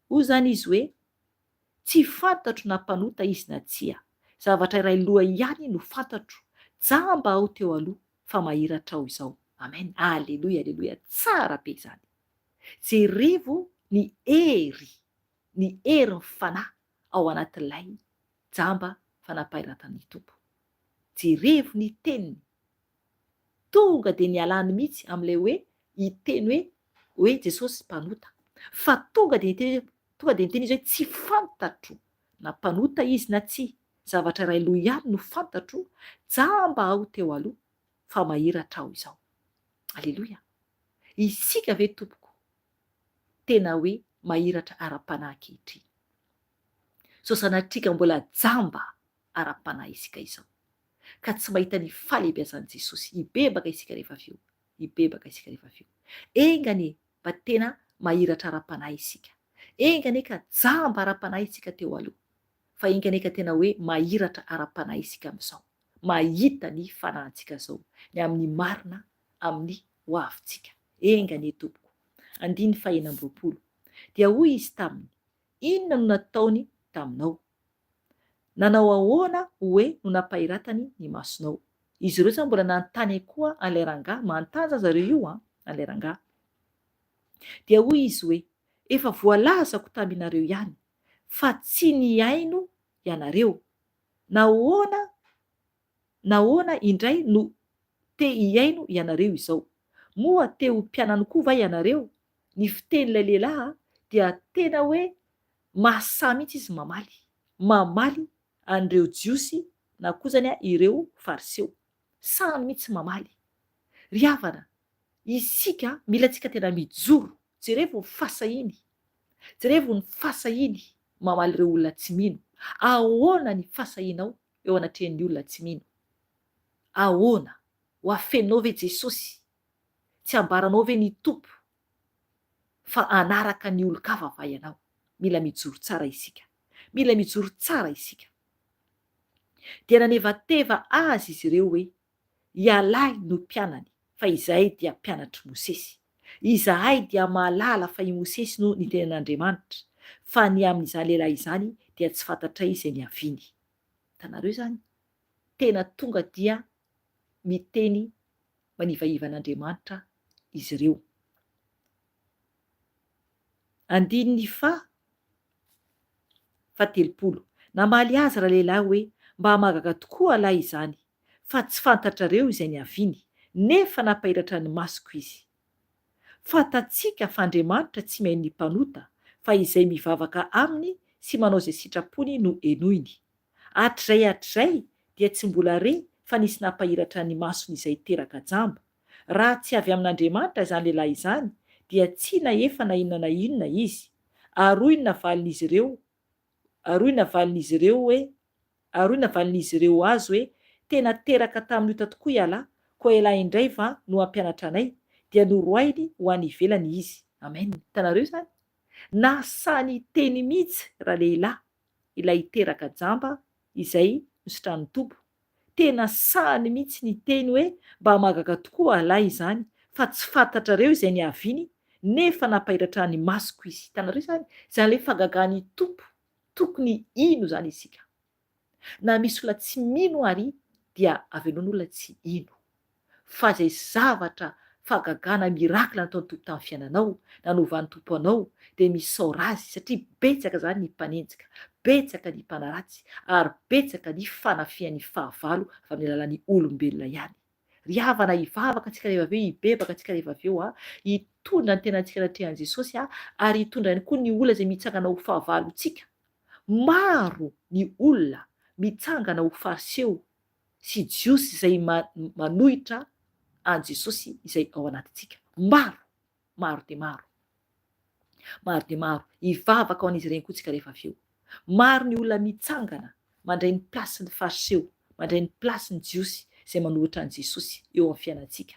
Hoy zany izy hoe tsy fantatro na mpanota izy na tsy. Zavatra iray loha ihany no fantatro, jamba aho teo aloha fa mahiratra aho izao. Amen. Aleloia, aleloia. Tsara be izany. Jerevo ny hery ny fanahy ao anatin'ilay jamba fa nampahiratany tompo. Jerevo ny teniny. Tonga dia nialany mihitsy amin'ilay hoe hiteny hoe Jesosy mpanota. Fa tonga dia niteny izy hoe tsy fantatro na mpanota izy na tsy. Zavatra iray loha ihany no fantatro, jamba aho teo aloha fa mahiratra aho izao. Aleloia. Isika ve tompoko tena hoe mahiratra ara-panahy ankehitriny. So sanatrika mbola jamba ara-panahy isika izao ka tsy mahita ny fahalehibiazan'i Jesosy. Hibebaka isika rehefa avy eo. Hibebaka isika rehefa avy eo. Engany mba tena mahiratra ara-panahy isika. engane ka jamba ara-panahy isika teo aloha fa engane ka tena hoe mahiratra ara-panahy isika amin'izao, mahita ny fanahintsika zao ny amin'ny marina amin'ny hoavintsika. Engane tompoko. 5 dia hoy izy taminy, inona no nataony taminao? Nanao ahoana hoe no nampahiratany ny masonao? Izy ireo zany mbola nanontany koa an'ilay rangahy, manontany zareo io an'ilay rangahy. Dia hoy izy hoe, efa voalazako taminareo ihany fa tsy niaino ianareo. Nahoana indray no te hiaino ianareo izao? Moa te ho mpianany koa va ianareo? Ny fitenin'ilay lehilahy dia tena hoe mahasahy mihitsy izy mamaly an'ireo jiosy na koa zany ireo fariseo. Sahany mihitsy mamaly. Ry havana, isika mila tsika tena mijoro. Jerevô fasahiny. Jerevô ny fasahiny mamaly ireo olona tsy mino. Ahoana ny fasahinao eo anatrehan'ny olona tsy mino? Ahoana? Ho afeninao ve Jesosy? Tsy ambaranao ve ny tompo? Fa anaraka ny olon-kafa ianao. Mila mijoro tsara isika. Mila mijoro tsara isika. Dia nanevateva azy izy ireo hoe, ialahy no mpianany, fa izahay dia mpianatry Mosesy. Izahay dia mahalala fa i Mosesy no nitenen'Andriamanitra, fa ny amin'izany lehilahy izany dia tsy fantatra izy ny aviny. Hitanareo zany, tena tonga dia miteny manivaivan'Andriamanitra izy ireo. 13 namaly azy raha lehilahy hoe, mba mahagaga tokoa alahy izany, fa tsy fantatrareo izay ny aviny, nefa napahiratra ny masoko izy. Fantatsika fa Andriamanitra tsy mahay ny mpanota, fa izay mivavaka aminy sy manao izay sitrapony no enoiny. Hatrizay dia tsy mbola re fa nisy napahiratra ny masony izay teraka jamba. Raha tsy avy amin'Andriamanitra izany lehilahy izany, dia tsy na efa na inona na inona izy. Aroina valin'izy ireo azy hoe, tena teraka tamin'io tokoa ialahy, koa ialahy indray va no hampianatra anay, dia norohainy ho any ivelany izy. Amen. Hitanareo zany? Nasany teny mihitsy raha lehilahy ilay teraka jamba izay misotran'ny tompo. Tena sahany mihitsy ny teny hoe mba mahagaga tokoa alahy izany, fa tsy fantatrareo izay ny aviny, nefa napahiratra ny masoko izy. Hitanareo zany? Izany le fahagagan'ny tompo. Tokony ino zany isika? Na misy olona tsy mino ary dia aveloan'olona tsy ino. Fa izay zavatra fahagagana mirakla nataon'ny tompo tamin'ny fiainanao, nanovan'ny tompo anao, dia misao azy satria betsaka zany ny mpanenjika, betsaka ny mpanaratsy, ary betsaka ny fanafihan'ny fahavalo fa amin'ny alalan'ny olombelona ihany. Ry havana, hivavaka antsika rehefa aveo, hibebaka antsika rehefa aveo, hitondra ny tenantsika natrehan'i Jesosy, ary hitondra ihany koa ny olona izay mitsangana ho fahavalontsika. Maro ny olona mitsangana ho fariseo sy jiosy izay manohitra an Jesosy izay ao anatintsika. Maro dia maro. Hivavaka ho an'izy ireny koa tsika rehefa aveo. Maro ny olona mitsangana mandray ny plasin'ny fariseo, mandray ny plasin'ny jiosy izay manohitra an Jesosy eo amin'ny fiainantsika.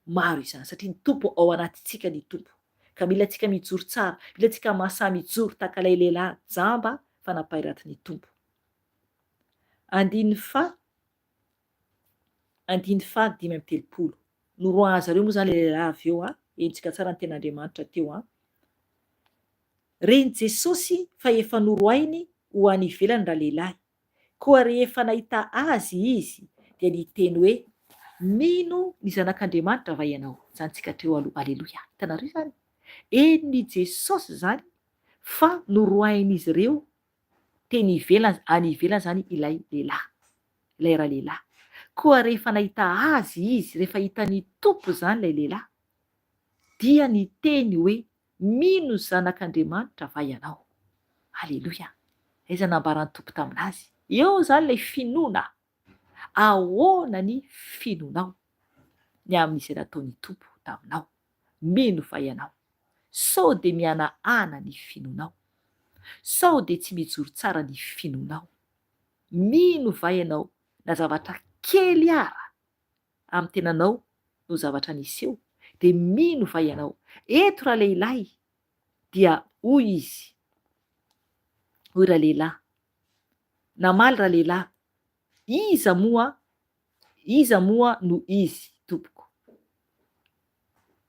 Maro izany satria ny tompo ao anatintsika ny tompo. Ka mila tsika mijoro tsara, mila tsika mahasahy mijoro tahaka ilay lehilahy jamba fa napahiraty ny tompo. 5 noroahan zareo moa zany le lehilahy avy eo, entsika tsara ny ten'Andriamanitra teo. Reny Jesosy fa efa norohainy ho any ivelany raha lehilahy, koa rehefa nahita azy izy dia niteny hoe, mino ny zanak'Andriamanitra va ianao? Zantsika teo aloha. Aleloia. Hitanareo zany? Eny Jesosy zany fa norohain'izy ireo teny ivelany, any ivelany zany ilay lehilahy, ilay raha lehilahy. Koa rehefa nahita azy izy, rehefa hitan'ny tompo zany ilay lehilahy, dia niteny hoe, mino zanak'Andriamanitra va ianao? Aleloia. Aiza nambaran'ny tompo taminazy? Eo zany ilay finoana. Ahoana ny finoanao ny amin'izay nataon'ny tompo taminao? Mino va ianao? Sao dia mihanahana ny finoanao? Sao dia tsy mijoro tsara ny finoanao? Mino va ianao na zavatra kely ara amin'ny tenanao no zavatra niseho? Dia mino va ianao? Eto raha lehilahy dia hoy izy, hoy raha lehilahy, namaly raha lehilahy, iza moa no izy tompoko.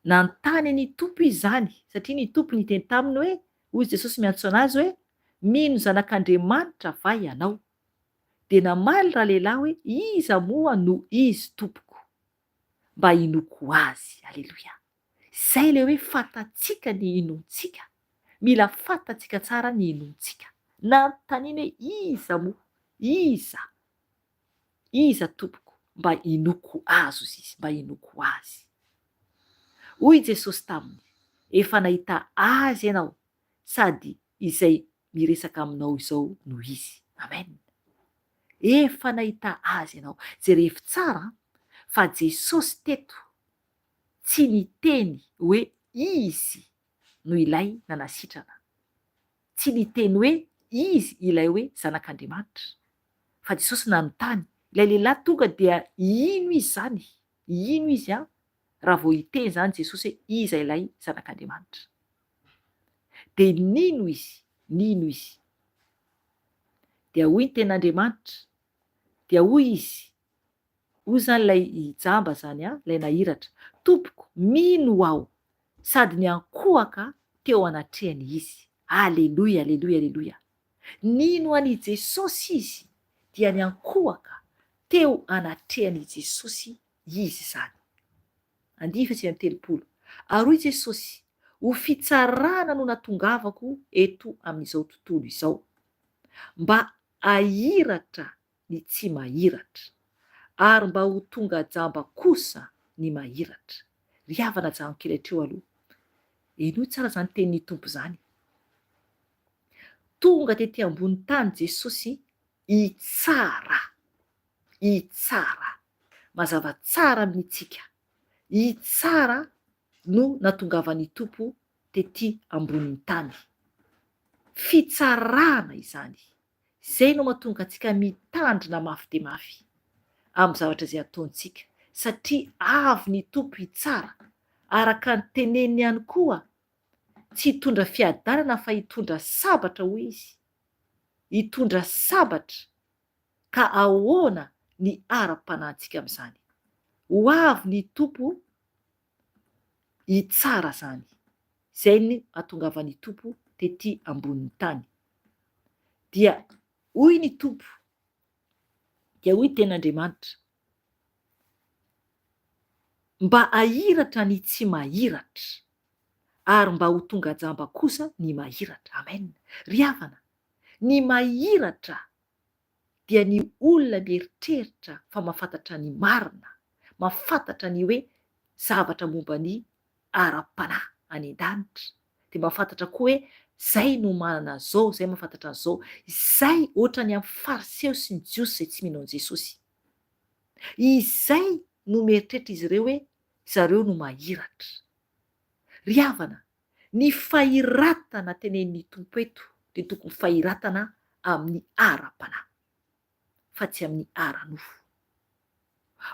Nanontany ny tompo izy zany satria ny tompo niteny taminy hoe, hoy Jesosy miantso anazy hoe mino zanak'Andriamanitra va ianao? De namaly raha lehilahy hoe iza moa no izy tompoko, mba inoko azy. Aleloia. Zay le hoe fantatsika ny inontsika, mila fantatsika tsara ny inontsika. Nanontaniana hoe iza tompoko, mba inoko azo izy, mba inoko azy. Hoy Jesosy taminy, efa nahita azy ianao, sady izay miresaka aminao izao no izy. Amen. Efa nahita azy ianao. Jerevy tsara fa Jesosy teto tsy niteny hoe izy no ilay nanasitrana, tsy niteny hoe izy ilay hoe zanak'Andriamanitra, fa Jesosy nanontany ilay lehilahy tonga dia ino izy zany, ino izy raha vao hiteny zany Jesosy hoe iza ilay zanak'Andriamanitra. De nino izy? Dia hoy ny ten'Andriamanitra, dia hoy izy, hoy zany lay jamba zany lay nahiratra, tompoko mino aho, sady niankohaka teo anatrehany izy. Aleloia, aleloia, aleloia. Nino an'i Jesosy izy dia niankohaka teo anatrehany Jesosy izy zany. 9:30. Ary hoy Jesosy, ho fitsarana no natongavako eto amin'izao tontolo izao, mba ahiratra ny tsy mahiratra, ary mba ho tonga jamba kosa ny mahiratra. Ry havana janko kely hatreo aloha, enoy tsara zany tenin'ny tompo zany. Tonga tety ambony tany Jesosy hitsara, mazava tsara amintsika, hitsara no natongavan'ny tompo tety amboniny tany. Fitsarana izany, zay no mahatonga antsika mitandrina mafy de mafy amin'ny zavatra izay ataontsika, satria avy ny tompo hitsara, araka ny teneniny ihany koa, tsy hitondra fiadanana fa hitondra sabatra hoy izy, hitondra sabatra, ka ahoana ny ara-panahintsika amin'izany? Ho avy ny tompo hitsara zany, zay ny ahatongavan'ny tompo tety ambonin'ny tany. Dia hoy ny tompo, dia hoy ten'Andriamanitra, mba ahiratra ny tsy mahiratra, ary mba ho tonga jamba kosa ny mahiratra. Amen. Ry havana, ny mahiratra dia ny olona mieritreritra fa mahafantatra ny marina, mahafantatra ny hoe zavatra momba ny ara-panahy any an-danitra, de mahafantatra koa hoe zay no manana zao, zay mahafantatra an'izao, izay ohatra ny amin'ny fariseo sy ny jiosy zay tsy mino an' Jesosy. Izay no mieritreritra izy ireo hoe zareo no mahiratra. Ry havana, ny fahiratana tenen'ny tompo eto de tokony fahiratana amin'ny ara-panahy, fa tsy amin'ny ara-nofo.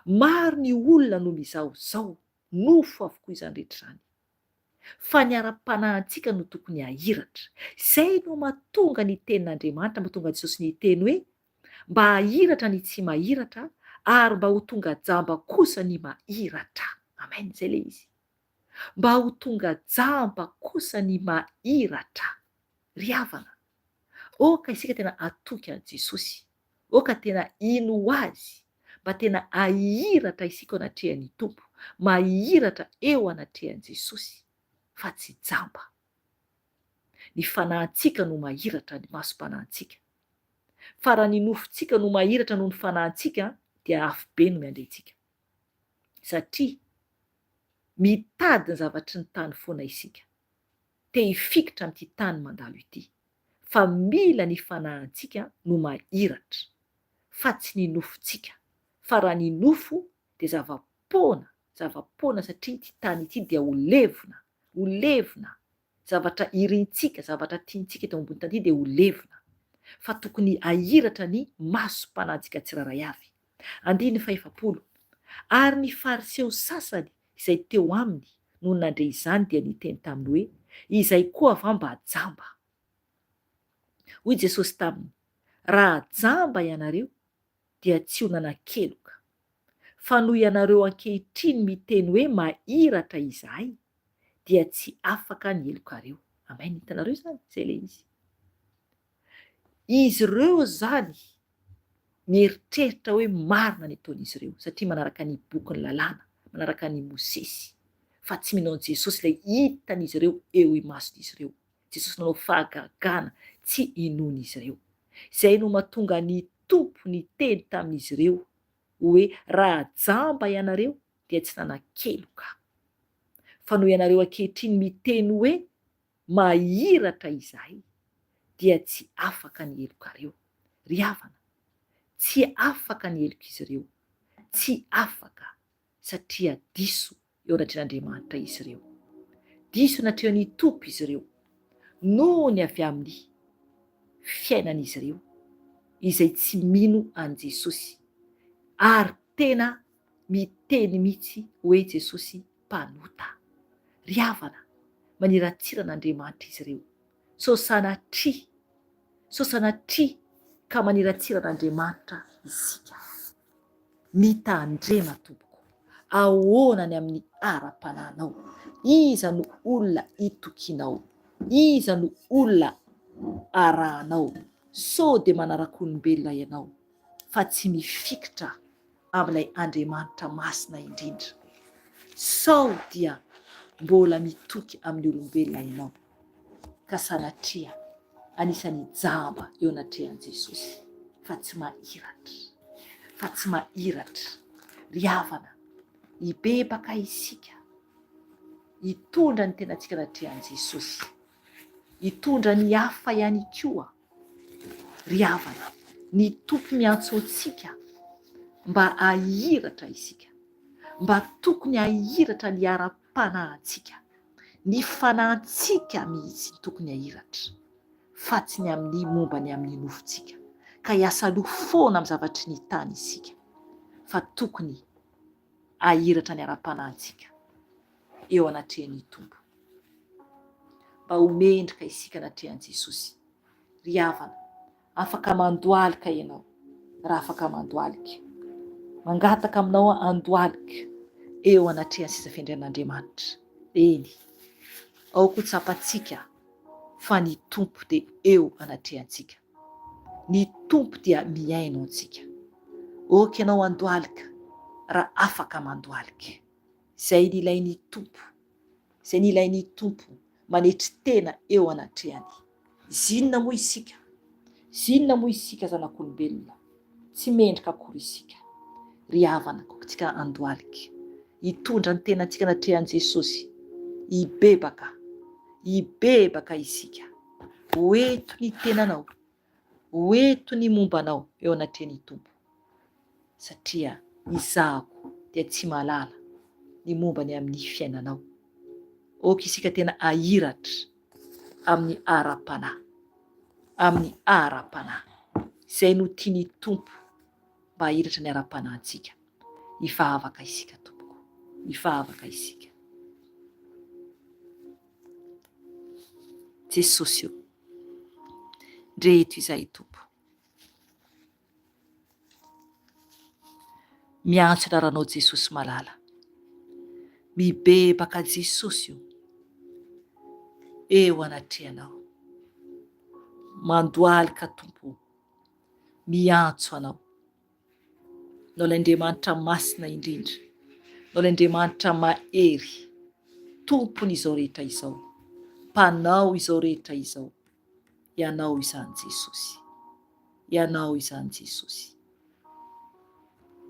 Maro ny olona no mizaozao nofo avokoa izany rehetra zany, fa ny ara-panahintsika no tokony hahiratra. Zay no mahatonga ny tenin'Andriamanitra, mahatonga Jesosy niteny hoe mba hahiratra ny tsy mahiratra, ary mba ho tonga jamba kosa ny mahiratra. Amen. Zay le izy, mba ho tonga jamba kosa ny mahiratra. Ry havana, oka isika tena atoky an' Jesosy, oka tena ino azy, mba tena ahiratra isika ao anatrehan'ny tompo, mahiratra eo anatrehan'i Jesosy, fa tsy jamba. Ny fanahintsika no mahiratra ny masom-panahintsika, fa raha ny nofontsika no mahiratra noho ny fanahintsika, dia afo be no miandrentsika, satria mitady ny zavatry ny tany foana isika, te hifikitra amin'ity tany mandalo ity, fa mila ny fanahintsika no mahiratra, fa tsy ny nofontsika. Fa raha ny nofo de zava-poana satria ity tany ity dia ho levona, zavatra irintsika, zavatra tiantsika eto ambony tany ity de ho levona, fa tokony ahiratra ny masom-panahintsika tsiraray avy. 10:40. Ary ny fariseo sasany izay teo aminy no nandre izany dia niteny taminy hoe, izay koa va mba jamba? hoy Jesosy taminy: raha jamba ianareo dia tsy ho nanan-keloka, fa noho ianareo ankehitriny miteny hoe mahiratra izahay dia tsy afaka ny helokareo. Amen. Hitanareo zany zay le izy. Izy ireo zany mieritreritra hoe marina ny ataon'izy ireo satria manaraka ny boky ny lalàna, manaraka ny Mosesy, fa tsy minao an' Jesosy ilay hitan'izy ireo eo imason'izy ireo. Jesosy nanao fahagagana tsy inon'izy ireo. Zay no mahatonga ny tompo ny teny tamin'izy ireo hoe raha jamba ianareo dia tsy nanan-keloka, fa noho ianareo ankehitriny miteny hoe mahiratra izahay dia tsy afaka ny helokareo. Ry havana, tsy afaka ny heloka izy ireo, tsy afaka, satria diso eo anatrehan'Andriamanitra izy ireo, diso anatrehan'ny tompo izy ireo, noho ny avy amin'ny fiainan'izy ireo izay tsy mino an' Jesosy ary tena miteny mihitsy hoe Jesosy mpanota. Ry havana, maniratsiran'Andriamanitra izy ireo, sosanatria ka maniratsiran'Andriamanitra isika. Mitandrema tompoko, ahoanany amin'ny ara-pananao, iza no olona itokinao, iza no olona arahanao. So de manaraka-olombelona ianao, fa tsy mifikitra amin'ilay Andriamanitra masina indrindra. Sao dia mbola mitoky amin'ny olombelona ianao, ka sanatria anisan'ny jamba eo anatrehan' Jesosy, fa tsy mahiratra. Ry havana, hibebaka isika, hitondra ny tenantsika anatrehan' Jesosy, hitondra ny hafa ihany koa. Ry havana, ny tompo miantso antsika mba hahiratra isika, mba tokony hahiratra ny ara-panahintsika, ny fanahintsika mihitsy tokony hahiratra, fa tsy ny amin'ny momba ny amin'ny nofontsika, ka hiasa aloha foana amin'ny zavatry ny tany isika, fa tokony hahiratra ny ara-panahintsika eo anatrehan'ny tompo, mba homendrika isika anatrehan' Jesosy. Ry havana, afaka mandoalika ianao raha afaka mandoalika, mangataka aminao andoalika eo anatrehan'ny sisa fiandrian'Andriamanitra. Eny, ao koa tsapantsika fa ny tompo dia eo anatrehantsika, ny tompo dia miaino antsika. Oka ianao andoalika raha afaka mandoalika. Zay ny ilain'ny tompo, zay ny ilain'ny tompo manetry tena eo anatrehany. Zinona moa isika, zinona moa isika zanak'olombelona, tsy mendrika akory isika. Ry havana, kokotsika andoalika, hitondra ny tenantsika anatrehan' Jesosy, hibebaka isika, hoeto ny tenanao, hoeto ny mombanao eo anatrehan'ny tompo, satria izahako dia tsy malala ny mombany amin'ny fiainanao. Oka isika tena ahiratra amin'ny ara-panahy, zay no tiany tompo mba hahiratra ny ara-panahintsika. Hivavaka isika tompoko, hivavaka isika. Jesosy io, ndreto izahay tompo, miantso anaranao Jesosy malala, mibebaka Jesosy io eo anatrehanao, mandoalika tompo, miantso anao. Nao l'Andriamanitra masina indrindra, nao l'Andriamanitra mahery, tompony izao rehetra izao, mpanao izao rehetra izao, ianao izany Jesosy, ianao izany Jesosy.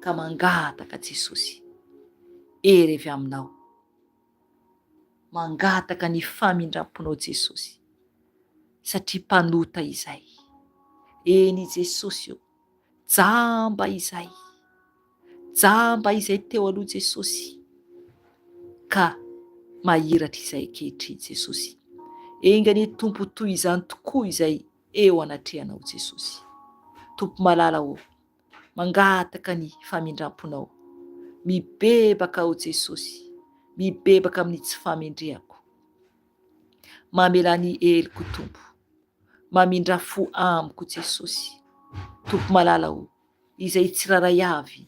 Ka mangataka Jesosy, ery avy aminao, mangataka ny famindramponao Jesosy, satria mpanota izay. Eny Jesosy io, jamba izay teo aloha Jesosy, ka mahiratra izay ankehitriny Jesosy. Engany tompo toy izany tokoa izay eo anatrehanao Jesosy. Tompo malala ô, mangataka ny famindramponao, mibebaka ao Jesosy, mibebaka amin'ny tsy famendrehako. Mamela ny heliko tompo, mamindra fo amiko Jesosy. Tompo malala o, izay tsiraray avy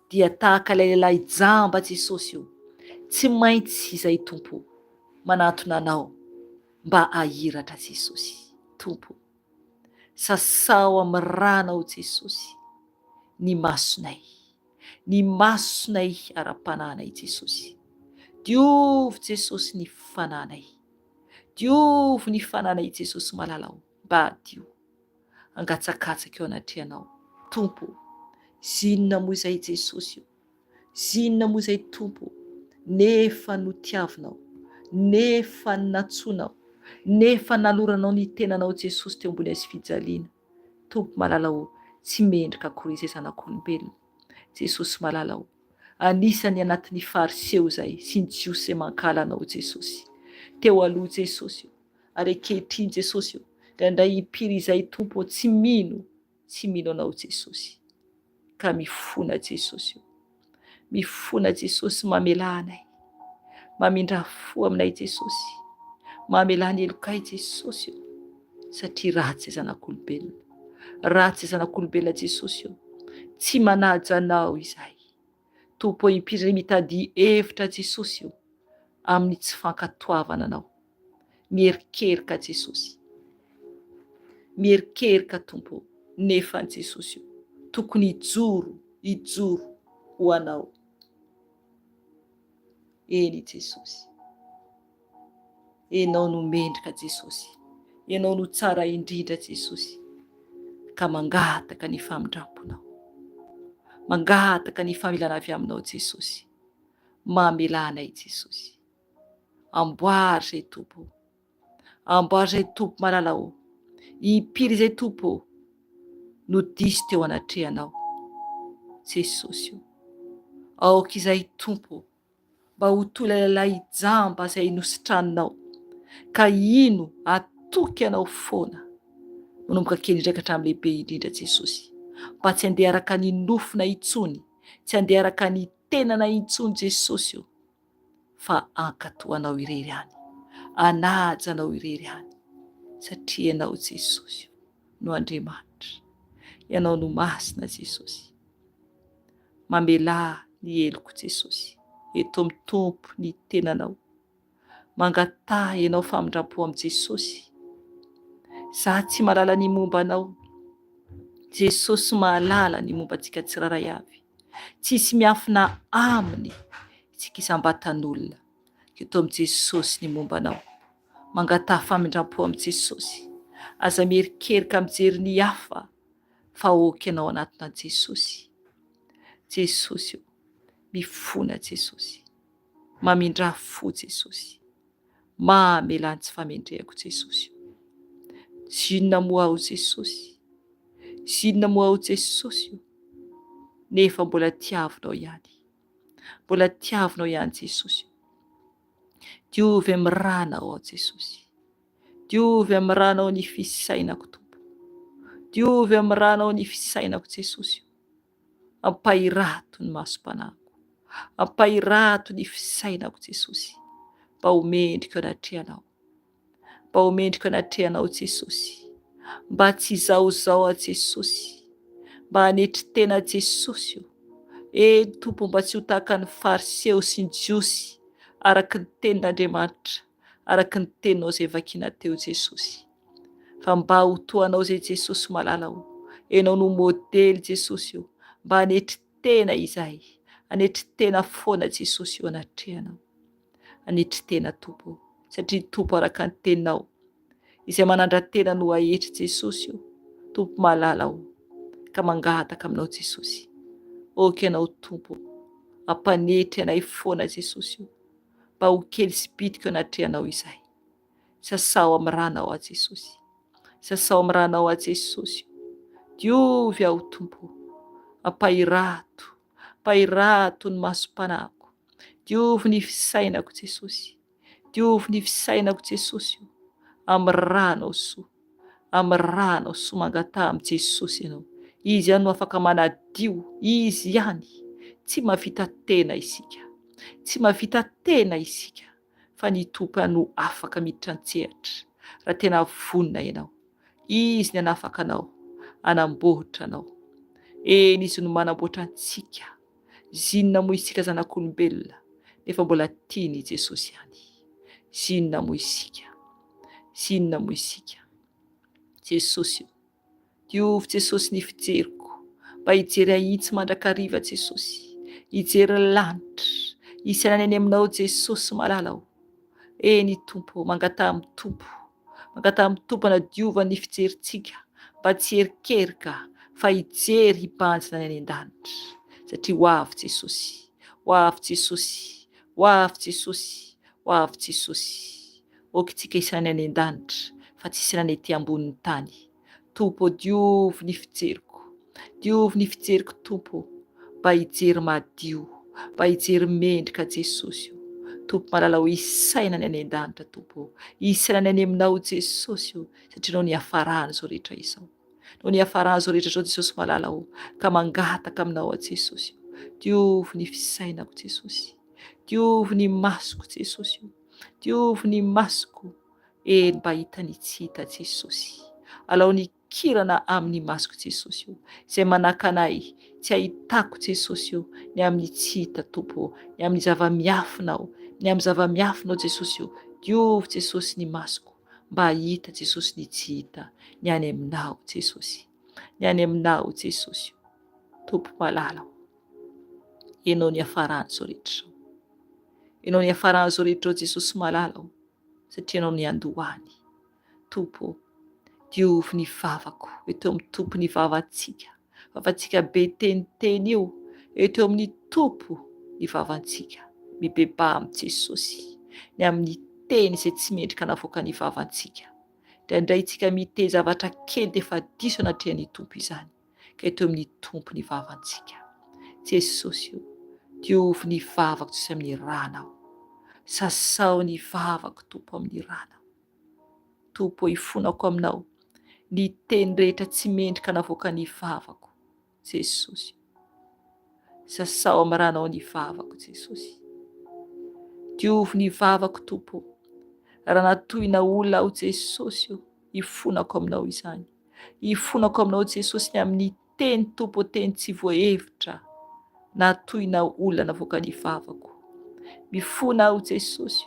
dia tahaka ilay lehilahy jamba Jesosy io, tsy maintsy izay Tompo manatona anao mba ahiratra Jesosy. Tompo, sasao amin'ny ranao Jesosy ny masonay, ny masonay ara-pananay Jesosy. Diovy Jesosy ny fananay, diovy ny fananay Jesosy malalao, mba adio angatsakatsaka eo anatrehanao. Tompo, zinona moa izay Jesosy io, zinona moa izay Tompo, nefa notiavinao, nefa natsonao, nefa naloranao ny tenanao Jesosy teo ambony hazofijaliana. Tompo malalao, tsy mendrika akory izay zanak'olombelona. Jesosy malalao, anisany anatin'ny fariseo zay sy ny jiosy izay mankala anao Jesosy teo aloha Jesosy io, ary ankehitriny Jesosy io dia ndray hipiry izay Tompo tsy mino anao Jesosy. Ka mifona Jesosy io, mifona Jesosy mamelanay, mamindra fo aminay Jesosy, mamelany elokay Jesosy io, satria ratsy zanak'olombelona, ratsy zanak'olombelona Jesosy io, tsy manaja anao izay. Tompo hipiry mitady hevitra Jesosy io amin'ny tsy fankatoavana anao. Mierikerika Jesosy, mierikerika Tompo, nefa Jesosy io tokony hijoro ho anao. Eny Jesosy, enao no mendrika Jesosy, enao no tsara indrindra Jesosy, ka mangataka ny famindramponao, mangataka ny familana avy aminao Jesosy. Mamelanay Jesosy, amboary zay Tompo, amboary zay Tompo malalao, hipiry zay Tompo no diso teo anatrehanao Jesosy io. Aoka izay Tompo, mba ho toy ilay lehilahy jamba izay nositranonao, ka ino atoky anao foana manomboka kely ndraiky hatramin'ny lehibe indrindra Jesosy, mba tsy handeha araka ny nofona intsony, tsy handeha araka ny tenana intsony Jesosy io, fa ankatoanao irery hany, anajanao irery hany, satria ianao Jesosy no Andriamanitra, ianao no masina Jesosy. Mamela ny eloko Jesosy eto amin'ny Tompo ny tenanao, mangatà ianao famindram-po amin'ny Jesosy. Za tsy mahalala ny momba anao, Jesosy mahalala ny momba antsika tsiraray avy, tsisy miafina aminy tsika isam-batan'olona. Eto amin'ny Jesosy ny momba anao, mangatà famindram-po amin'ny Jesosy. Aza mierikerika mijery ny hafa fa oky ianao anatina Jesosy. Jesosy io, mifona Jesosy, mamindra fo Jesosy, mamelany tsy famendrehako Jesosy io. Zinona moa aho Jesosy, zinona moa aho Jesosy io, nefa mbola tiavinao ihany, mbola tiavinao ihany Jesosy io. Diovy amin'ny ranao aho Jesosy, diovy amin'ny ranao ny fisainako Tompo, diovy amin'ny ranao ny fisainako Jesosy io. Ampahirato ny masom-panahiko, ampahirato ny fisainako Jesosy, mba ho mendrika anatrehanao, mba ho mendrika anatrehanao Jesosy, mba tsy izaozao a Jesosy, mba hanetry tena Jesosy io. Tompo, mba tsy ho tahaka ny fariseo sy ny jiosy, araky ny tenin'Andriamanitra, araky ny teninao izay vakiana teo Jesosy, fa mba ho toanao zay Jesosy malalao, enao no modely Jesosy io, mba hanetry tena izay, hanetry tena foana Jesosy io anatrehanao, hanetry tena Tompo, satria Tompo araka ny teninao izay manandra-tena no ahetry Jesosy io. Tompo malalao, ka mangataka aminao Jesosy, oka ianao Tompo, ampanetry anay foana Jesosy io, mba ho kely sy bitika anatrehanao izay. Sasao amin'ny ranao a Jesosy, sasao amin'ny ranao a Jesosy, diovy aho Tompo, ampahirato, ampahirato ny masom-panahiko, diovy ny fisainako Jesosy, diovy ny fisainako Jesosy io, amin'ny ranao soa, amin'ny ranao soa mangatà amin'ny Jesosy ianao. Izy ihany no afaka manadio, izy ihany, tsy mahavita tena isika, tsy mahavita tena isika, fa ny Tompo ihany no afaka miditra an-tsehatra raha tena vonona ianao. Izy ny hanafaka anao, hanamboatra anao. Eny izy no manamboatra antsika. Zinona moa isika zanak'olombelona nefa mbola tiany Jesosy ihany. Zinona moa isika? Zinona moa isika? Jesosy, diovy Jesosy ny fijeriko, mba hijery ahitsy mandrakariva Jesosy, hijery lanitra, hisaina any aminao Jesosy malala aho. Eny Tompo, mangata amin'ny Tompo, mangata amin'ny Tompo na diovany fijerintsika, mba tsy herikerika fa hijery hibanjina any an-danitra. Satria ho avy Jesosy, ho avy Jesosy, ho avy Jesosy, ho avy Jesosy. Okitsika hisaina any an-danitra fa tsy hisaina any ety ambonin'ny tany. Tompo, diovy ny fijeriko, diovy ny fijeriko Tompo, mba hijery madio, mba hijery mendrika Jesosy. Tompo malala ho isainany any an-danitra Tompo, isainany any aminao Jesosy, satria nao ny hafarana izao rehetra izao. Nao ny hafarana izao rehetra izao Jesosy malala ho, ka mangataka aminao Jesosy. Diovy ny fisainako Jesosy, diovy ny masoko Jesosy, diovy ny masoko, eny mba hitany tsy hita Jesosy. Alao ny kirana amin'ny masoko Jesosy, izay manaka anay tsy ahitako Jesosy, ny amin'ny tsy hita Tompo, ny amin'ny zava-miafinao, ny amin'ny zava-miafinao Jesosy. Diovy Jesosy ny masoko, mba hita Jesosy ny tsy hita, ny any aminao Jesosy, ny any aminao Jesosy. Tompo malala, enao ny hafarana izao rehetra, enao ny hafarana izao rehetra Jesosy malala, satria enao ny andohany. Tompo, diovy ny vavako, eto amin'ny Tompo ny vavantsika, vavantsika be teniteny io, eto amin'ny Tompo ny vavantsika, mibeba amin'ny Jesosy, ny amin'ny teny izay tsy mendrika navoaka ny vavantsika. Indraindray tsika miteny zavatra kely dia efa diso anatrehan'ny Tompo izany, ka eto amin'ny Tompo ny vavantsika. Jesosy, diovy ny vavako Jesosy amin'ny ranao, sasao ny vavako Tompo amin'ny ranao. Tompo, hifonako aminao ny teny rehetra tsy mendrika navoaka ny vavako Jesosy. Sasao amin'ny ranao ny vavako Jesosy. Diovy ny vavako Tompo, raha natohina olona aho Jesosy, hifonako aminao izany. Hifonako aminao Jesosy ny amin'ny teny Tompo, teny tsy voahevitra natohina olona navoaka ny vavako. Mifona aho Jesosy,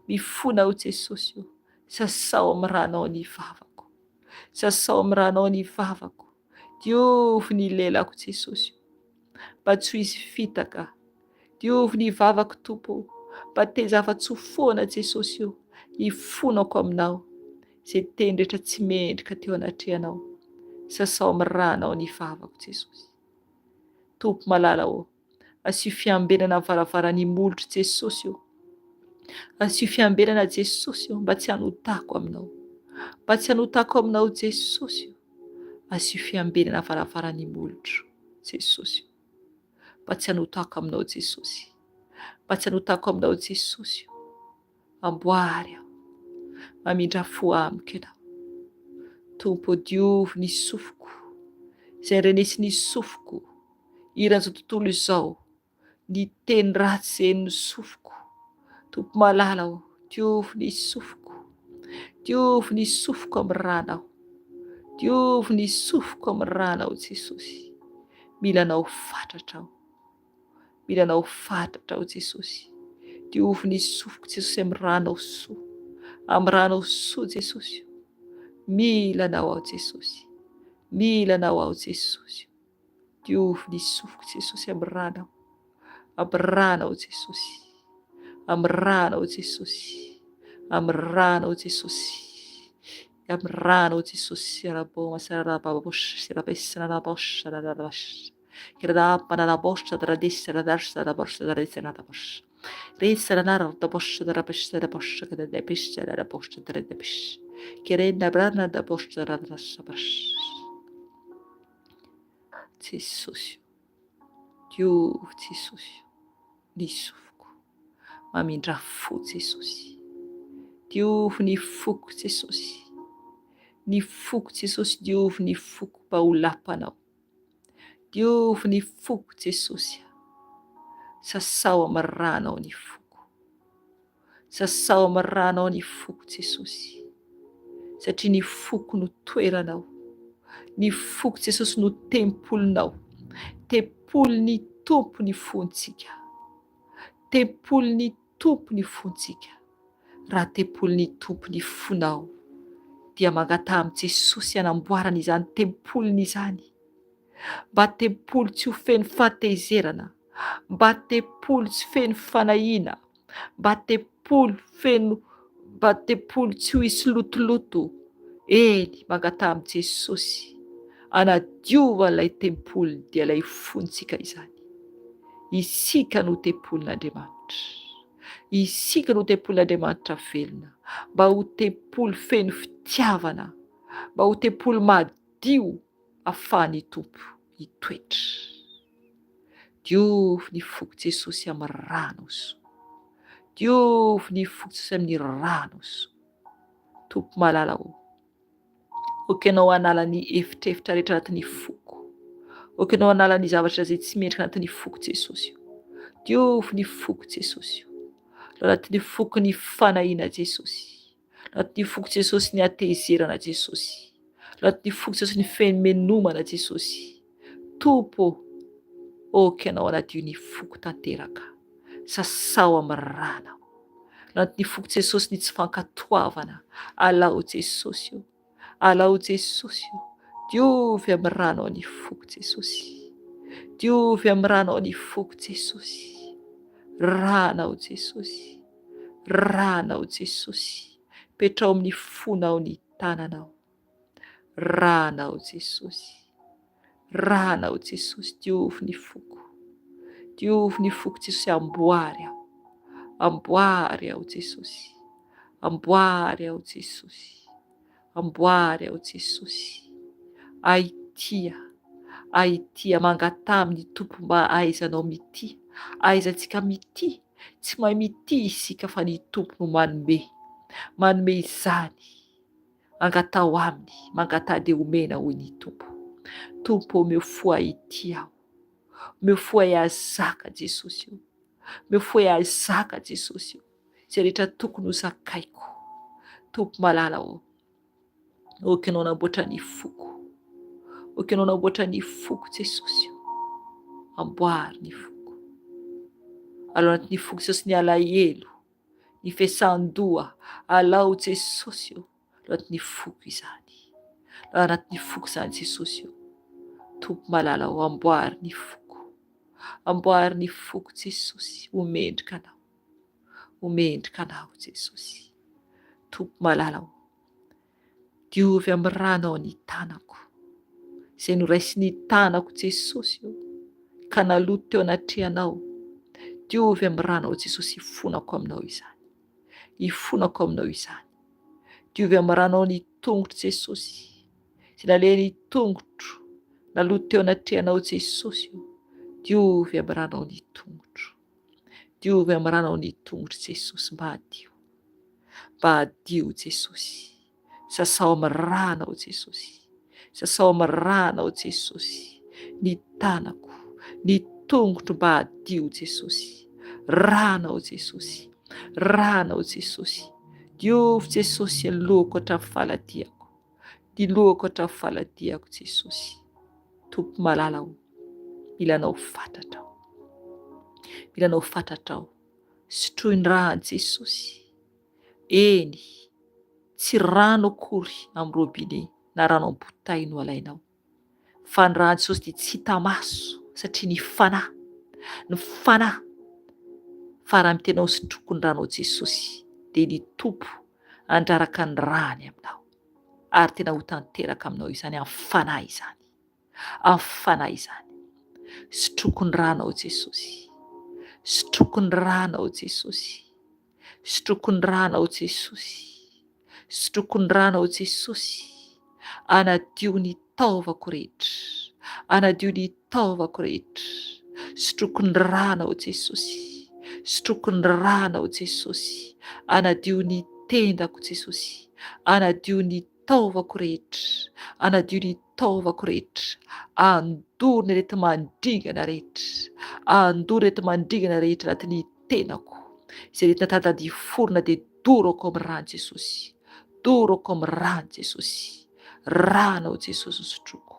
mifona aho Jesosy, sasao amin'ny ranao ny vavako, sasao amin'ny ranao ny vavako. Diovy ny lelako Jesosy, mba tsy ho izy fitaka. Diovy ny vavako Tompo, mba tezava-tsy ho foana Jesosy, hifonako aminao, izay teny rehetra tsy mendrika teo anatrehanao. Sasao amin'ny ranao ny vavako Jesosy. Tompo malala ho, asio fiambenana amin'ny varavaran'ny molotro Jesosy, asio fiambenana Jesosy, mba tsy hanotako aminao, mba tsy hanotako aminao Jesosy. Asio fiambenana amin'ny varavaran'ny molotro Jesosy, mba tsy hanotako aminao Jesosy, mba tsy hanotako aminao Jesosy. Amboary aho, mamindra fo amiko ianao. Tompo, diovy ny sofiko, izay renesy ny sofiko iran'izao tontolo izao, ny teny ratsy izay ny sofiko. Tompo malala ho, diovy ny sofiko, diovy ny sofiko amin'ny ranao, diovy ny sofiko amin'ny ranao Jesosy. Mila anao fatratra aho, mila anao fatratra aho Jesosy. Diovy ny sofiko Jesosy amin'ny ranao soa, amin'ny ranao soa Jesosy. Mila anao aho Jesosy, mila anao aho Jesosy. Diovy ny sofiko Jesosy amin'ny ranao Jesosy, amin'ny ranao Jesosy, amin'ny ranao Jesosy, amin'ny ranao Jesosy. Arabo masarababosha sirabesarabosha rarabash kiradapanarabosha daradesha radarsa rabosha daresanabosha resanarabosha darabesha rabosha kadabesha rabosha daredebesh kirenda brana dabosha rarasabash. Jesosy, diovy Jesosy ny sofiko, mamindra fo Jesosy. Diovy ny foko Jesosy, ny foko Jesosy, diovy ny foko mba ho lapanao. Diovy ny foko Jesosy, sasao amin'ny ranao ny foko, sasao amin'ny ranao ny foko Jesosy. satria ny foko no toeranao, ny foko Jesosy no tempolinao. Tempolin'ny tompo ny fontsika, tempolin'ny tompo ny fontsika. Raha tempolin'ny tompo ny fonao dia mangata amin'i Jesosy hanamboarana izany tempoliny izany, mba tempoly tsy ho feno fahatezerana, mba tempoly tsy feno fanahiana, mba tempoly tsy ho hisy lotoloto. Eny, mangata amin'i Jesosy hanadiovan'ilay tempoly dia ilay fontsika izany. Isika no tempolin'Andriamanitra, isika no tempolin'Andriamanitra velona, mba ho tempoly feno fitiavana, mba ho tempoly madio ahafahan'ny tompo hitoetra. Diovy ny foko Jesosy amin'ny rano so, diovy ny foko Jesosy amin'ny rano so. Tompo malala ho, okenao hanala ny evitrevitra rehetra anatin'ny foko, okenao hanala ny zavatra izay tsy mendrika anatin'ny foko Jesosy. Diovy ny foko Jesosy, anatin'ny foko ny fanahiana Jesosy, anatin'ny foko Jesosy ny hatezerana Jesosy, anatin'ny foko Jesosy ny fenomenomana Jesosy. Tompo, okenao hanadio ny foko tanteraka, sasao amin'ny rano, anatin'ny foko Jesosy ny tsy fankatoavana. Alao Jesosy, alao Jesosy, diovy amin'ny rano ny foko Jesosy, diovy amin'ny rano ny foko Jesosy. Ranao Jesosy, ranao Jesosy, petrao amin'ny fonao ny tananao. Ranao Jesosy, ranao Jesosy, diovy ny foko, diovy ny foko Jesosy. Amboary aho, amboary aho Jesosy, amboary aho Jesosy, amboary aho Jesosy. Aitia, aitia, mangata amin'ny tompo mba ahaizanao mity, ahaizantsika mity. Tsy mahay mity isika fa ny tompo no manome izany. Mangatao aminy, mangata dia omena hoy ny tompo. Tompo, omeo fo aity aho, omeo fo ahazaka Jesosy, omeo fo ahazaka Jesosy, izay rehetra tokony ho zakaiko. Tompo malala ho, okenao namboatra ny foko, okenao namboatra ny foko Jesosy, amboary ny foko. Alao anatin'ny foko Jesosy ny alahelo, ny fiasan-doha, alao Jesosy, alao anatin'ny foko izany, alao anatin'ny foko izany Jesosy. Tompo malala ho, amboary ny foko, amboary ny foko Jesosy. Omendrika anao, omendrika anao Jesosy. Tompo malala ho, diovy amin'ny rano ny tanako, izay noraisy ny tanako Jesosy, ka naloto teo anatrehanao. Diovy amin'ny rano Jesosy, ifonako aminao izany, ifonako aminao izany. Diovy amin'ny rano ny tongotro Jesosy, izay naleha ny tongotro naloto teo anatrehanao Jesosy. Diovy amin'ny rano ny tongotro, diovy amin'ny rano ny tongotro Jesosy. Mba hadio Jesosy, sasao amin'ny rano Jesosy, sasao amin'ny rano Jesosy. Ny tanako, ny tongotro mba hadio Jesosy. Ranao Jesosy, ranao Jesosy. Diovy Jesosy ny lohako hatramin'ny faladiako, ny lohako hatramin'ny faladiako Jesosy. Tompo malala ho, milanao fantatrao, milanao fantatrao. Sotroiny rano Jesosy. Eny, tsy rano akory amin'ny robinet na rano amin'ny botay no alainao, fa ny rano Jesosy dia tsy hita maso, satria ny fanahy. Fa raha mitenao sotroko ny rano Jesosy dia ny tompo andraraka ny rany aminao, ary tena ho tanteraka aminao izany amin'ny fanahy izany, amin'ny fanahy izany. Sotroko ny rano Jesosy, sotroko ny rano Jesosy, sotroko ny rano Jesosy, sotroko ny rano Jesosy. Anadio ny taovako rehetra, anadio ny taovako rehetra. Sotroko ny rano Jesosy, sotroko ny rano Jesosy. Anadio ny tendako Jesosy, anadio ny taovako rehetra, anadio ny taovako rehetra. Andoro ny rehetra mandringana rehetra, andoro rehetra mandringana rehetra anatin'ny tenako, izay rehetra tadady forona dia dorako amin'ny rano Jesosy. mandoroko amin'ny rano Jesosy. Ranao Jesosy nosotroko.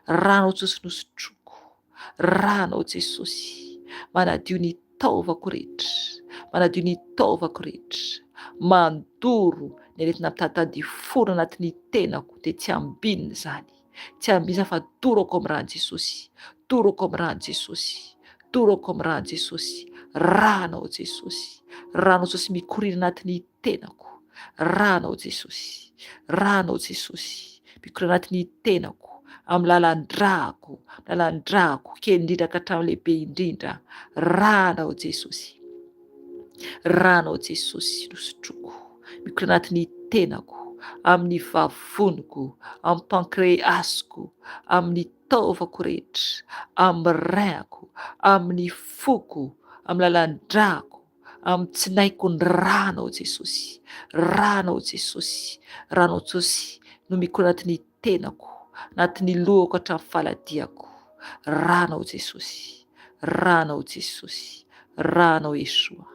Ranao Jesosy nosotroko. Ranao Jesosy. Manadio ny taovako rehetra. Manadio ny taovako rehetra. Mandoro ny aretina mitantady foro anatin'ny tenako dia tsy ambinina izany. Tsy ambinina fa doroko amin'ny rano Jesosy. Doroko amin'ny rano Jesosy. Doroko amin'ny rano Jesosy. Ranao Jesosy. Ranao Jesosy mikorina anatin'ny tenako. Ranao Jesosy. Ranao Jesosy. Mikorina anatin'ny tenako. Amin'ny lalan-drako. Lalan-drako kely indrindra ka hatramin'ny lehibe indrindra. Ranao Jesosy. Ranao Jesosy nosotroko. Mikorina anatin'ny tenako. Amin'ny vavoniko. Amin'ny pankreasiko. Amin'ny taovako rehetra. Amin'ny reinku. Amin'ny foko. Amin'ny lalan-drako. Amin'ny tsinaiko ny ranao Jesosy. Ranao Jesosy. Ranao Jesosy no mikorina anatin'ny tenako. Anatin'ny lohako hatramin'ny faladiako. Ranao Jesosy. Ranao Jesosy. Ranao Yeshua.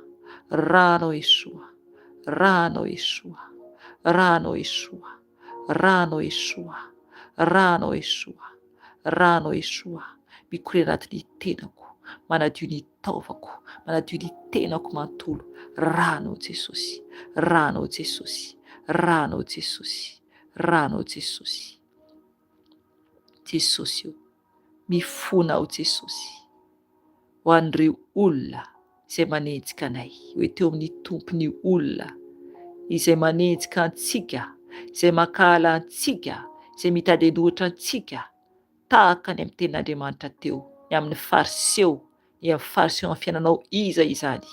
Ranao Yeshua. Ranao Yeshua. Ranao Yeshua. Ranao Yeshua. Ranao Yeshua. Ranao Yeshua. Mikorina anatin'ny tenako. Manadio ny taovako. Manadio ny tenako manontolo. Ranao Jesosy. Ranao Jesosy. Ranao Jesosy. Ranao Jesosy. Jesosy io. Mifona aho Jesosy. Ho an'ireo olona izay manenjika anay. Hoe teo amin'ny tompony olona izay manenjika antsika, izay makahala antsika, izay mitady lohatra antsika, tahaka ny amin'ny tenin'Andriamanitra teo, ny amin'ny fariseo, ny amin'ny fariseo amin'ny fiainanao iza izany,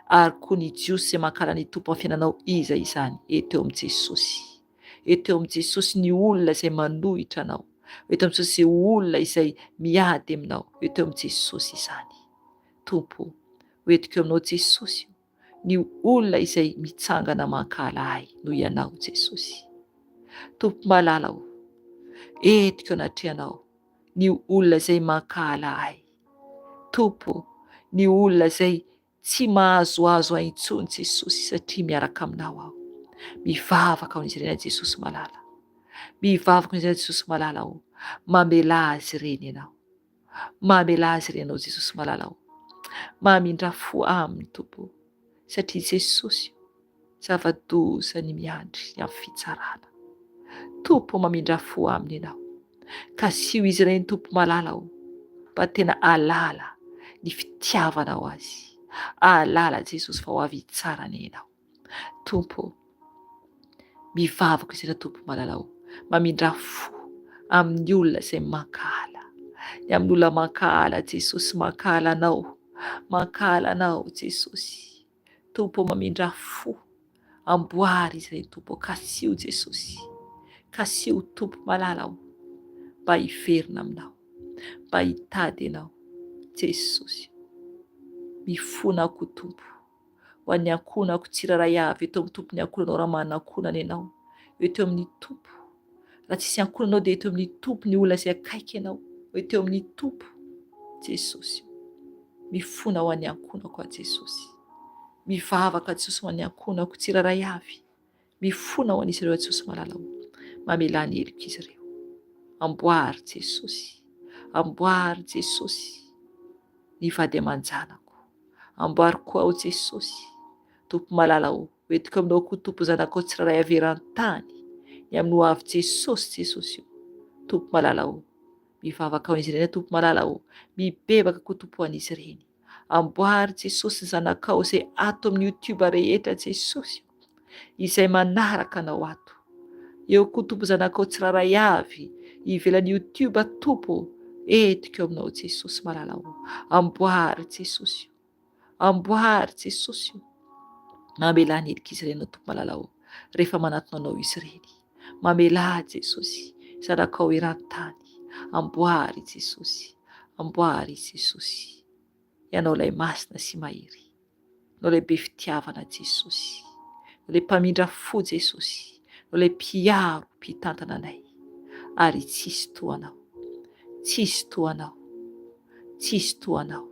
ary koa ny jiosy izay makahala ny tompo amin'ny fiainanao iza izany. Eto amin'ny Jesosy. Eto amin'ny Jesosy ny olona izay manohitra anao. Eto amin'ny Jesosy olona izay miady aminao. Eto amin'ny Jesosy izany. Tompo, hoentiko aminao Jesosy, ny olona izay mitsangana makahala ahy noho ianao Jesosy. Tompo malala aho, entiko anatrehanao ny olona izay makahala ahy. Tompo, ny olona izay tsy mahazoazo ahy intsony Jesosy satria miaraka aminao aho. Mivavaka amin'izy ireny Jesosy malala. Mivavaka amin'izy ireny Jesosy malala aho. Mamela azy ireny ianao. Mamela azy ireny ianao Jesosy malala aho. Mamindra fo aminy Tompo. Satria Jesosy zava-doza ny miandry ny amin'ny fitsarana. Tompo mamindra fo aminy ianao. Ka sy ho izy ireny Tompo malala aho. Fa tena alala ny fitiavanao azy. Alala Jesosy fa ho avy hitsarana ianao. Tompo, mivavaka izy ireny Tompo malala aho. Mamindra fo amin'ny olona izay makahala. Ny amin'ny olona makahala Jesosy makahala anao. Makahala anao Jesosy. Tompo mamindra fo. Amboary izy ireny Tompo. Kasio Jesosy. Kasio Tompo malala aho. Mba hiverina aminao. Mba hitady ianao Jesosy. Mifona ako Tompo. Ho an'ny ankonako tsiraray avy eto amin'ny Tompo ny ankonanao raha manana ankonana ianao. Eto amin'ny Tompo. Raha tsisy ankonanao dia eto amin'ny Tompo ny olona izay akaiky ianao. Eto amin'ny Tompo Jesosy. Mifona ho an'ny ankonako a Jesosy. Mivavaka Jesosy ho an'ny ankonako tsiraray avy. Mifona ho an'izy ireo Jesosy malala aho. Mamela ny heliko izy ireo. Amboary Jesosy. Amboary Jesosy. Ny vady aman-janako. Amboary koa aho Jesosy. Tompo malala aho. Hoentiko aminao koa Tompo zanakao tsiraray averan-tany. Ny amin'ny ho avy Jesosy Jesosy io. Tompo malala aho. Mivavaka amin'izy ireny Tompo malala aho. Mibebaka koa Tompo an'izy ireny. Amboary Jesosy ny zanakao izay ato amin'ny YouTube rehetra Jesosy. Izay manaraka anao ato. Eo koa Tompo zanakao tsiraray avy. Ivelan'ny YouTube Tompo. Entiko aminao Jesosy malala aho. Amboary Jesosy. Amboary Jesosy. Mamela ny heliko izy ireny Tompo malala aho. Rehefa manatona anao izy ireny. Mamela Jesosy. Zanakao eran-tany. Amboary Jesosy. Amboary Jesosy. Ianao ilay masina sy mahery. Ianao ilay be fitiavana Jesosy. Ianao ilay mpamindra fo Jesosy. Ianao ilay mpiaro mpitantana anay. Ary tsisy toanao. Tsisy toanao. Tsisy toanao.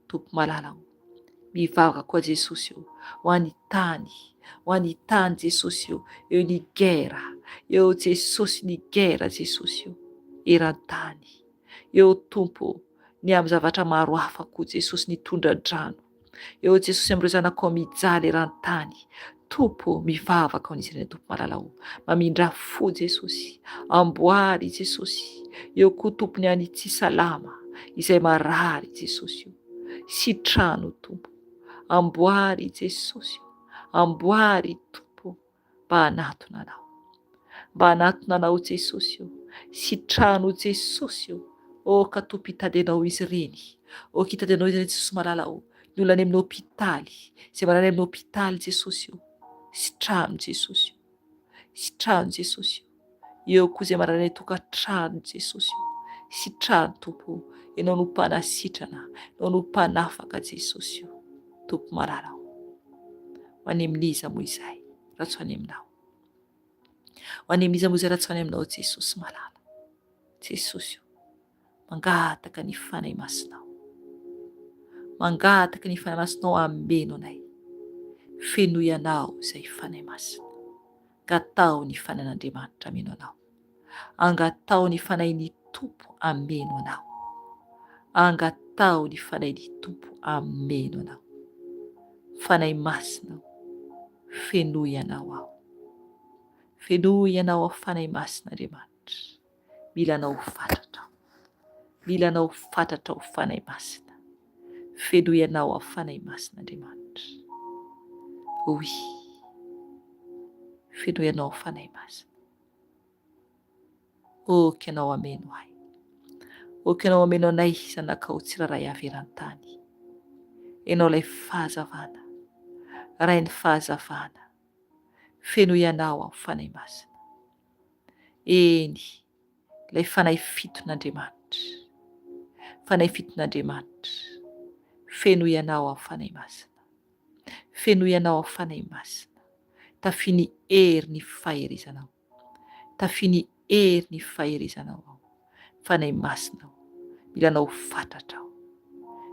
Tompo malala aho. Mivavaka koa Jesosy io ho an'ny tany Jesosy eo ny gera, eo Jesosy ny gera Jesosy io eran-tany, eo Tompo ny amin'ny zavatra maro hafa koa Jesosy ny tondra-drano, eo Jesosy amin'ireo zanakao mijaly eran-tany. Tompo mivavaka ho an'izy ireny Tompo malalao, mamindra fo Jesosy, amboary Jesosy, eo koa Tompony any tsy salama izay marary Jesosy io, sitrano Tompo, amboary Jesosy, amboary Tompo, mba hanatona anao, mba hanatona anao Jesosy io, sitrano Jesosy io. O ka Tompo hitadenao izy ireny, o hitadenao izy ireny Jesosy malalao, ny olona any amin'ny hôpitaly, izay marary amin'ny hôpitaly Jesosy io, sitrano Jesosy io, sitrano Jesosy io, eo koa izay marary any tokantrano Jesosy io, sitrano Tompo, ianao no mpanasitrana, ianao no mpanafaka Jesosy io, Tompo malalao. Ho any amin'iza moa izay raha tsy ho any aminao, ho any amin'iza moa izay raha tsy ho any aminao Jesosy malala, Jesosy io mangataka ny fanahy masinao, mangataka ny fanahy masinao ameno anay, fenoy anao izay fanahy masina, angatao ny fanan'Andriamanitra ameno anao, angatao ny fanahin'ny Tompo ameno anao, angatao ny fanahin'ny Tompo ameno anao, fanahy masina fenoy anao aho, fenoy anao ao fanahy masina Andriamanitra, mila anao fantatra, mila anao fantatra ao fanahy masina, fenoy anao ao fanahy masina Andriamanitra, oy fenoy anao ao fanahy masina. Oky anao ameno ahy, oky anao ameno anay zanakao tsiraray avy eran-tany, ianao ilay fahazavana, rain'ny fahazavana, fenoy anao ao fanahy masina, eny ilay fanahy fiton'Andriamanitra, fanahy fiton'Andriamanitra, fenoy anao ao fanahy masina, fenoy anao ao fanahy masina, tafiny hery ny faherizanao, tafiny hery ny faherizanao ao fanahy masina ao, mila anao fantatra ao,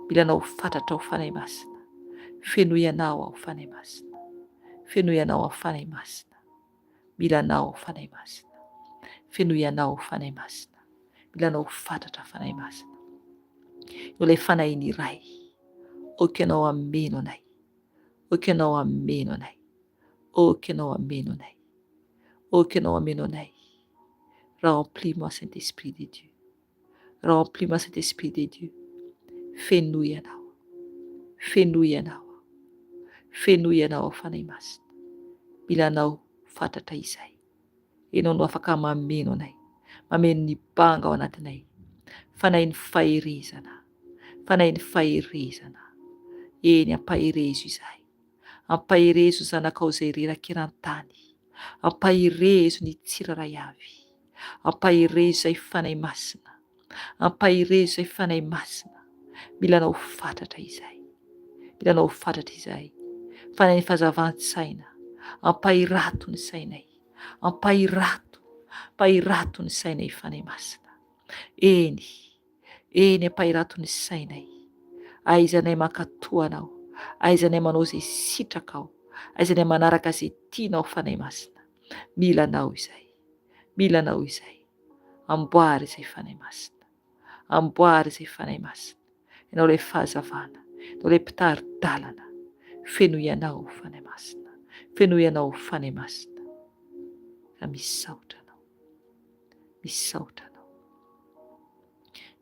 mila anao fantatra ao fanahy masina, fenoy anao ao fanahy masina, fenoy anao ao fanahy masina, mila anao fanahy masina, fenoy anao fanahy masina, mila anao fantatra fanahy masina, eo ilay fanahiny iray, oky anao ameno anay, oky anao ameno anay, oky anao ameno anay, oky anao ameno anay. Remplis-moi Saint-Esprit de Dieu, remplis-moi Saint-Esprit de Dieu, fenoy anao, fenoy anao, fenoy anao fanahy masina, mila anao fantatra izay, ianao no afaka mameno anay, mameno ny banga ao anatinay, fanahy ny faherezana, fanahy ny faherezana, eny ampaherezo izay, ampaherezo zanakao izay reraka eran-tany, ampaherezo ny tsiraray avy, ampaherezo izay fanahy masina, ampaherezo izay fanahy masina, mila anao fantatra izay, mila anao fantatra izay, fanahy ny fahazavan-tsaina, ampahirato ny sainay, ampahirato, ampahirato ny sainay fanahy masina, eny ampahirato ny sainay, aizanay mankatoa anao, aizanay manao izay sitraka ao, aizanay manaraka izay tianao fanahy masina, mila anao izay, mila anao izay, amboary izay fanahy masina, amboary izay fanahy masina, ianao ilay fahazavana, ianao ilay mpitari-dalana, fenoy anao fanahy masina, fenoy anao fanahy masina, ka misaotra anao, misaotra anao,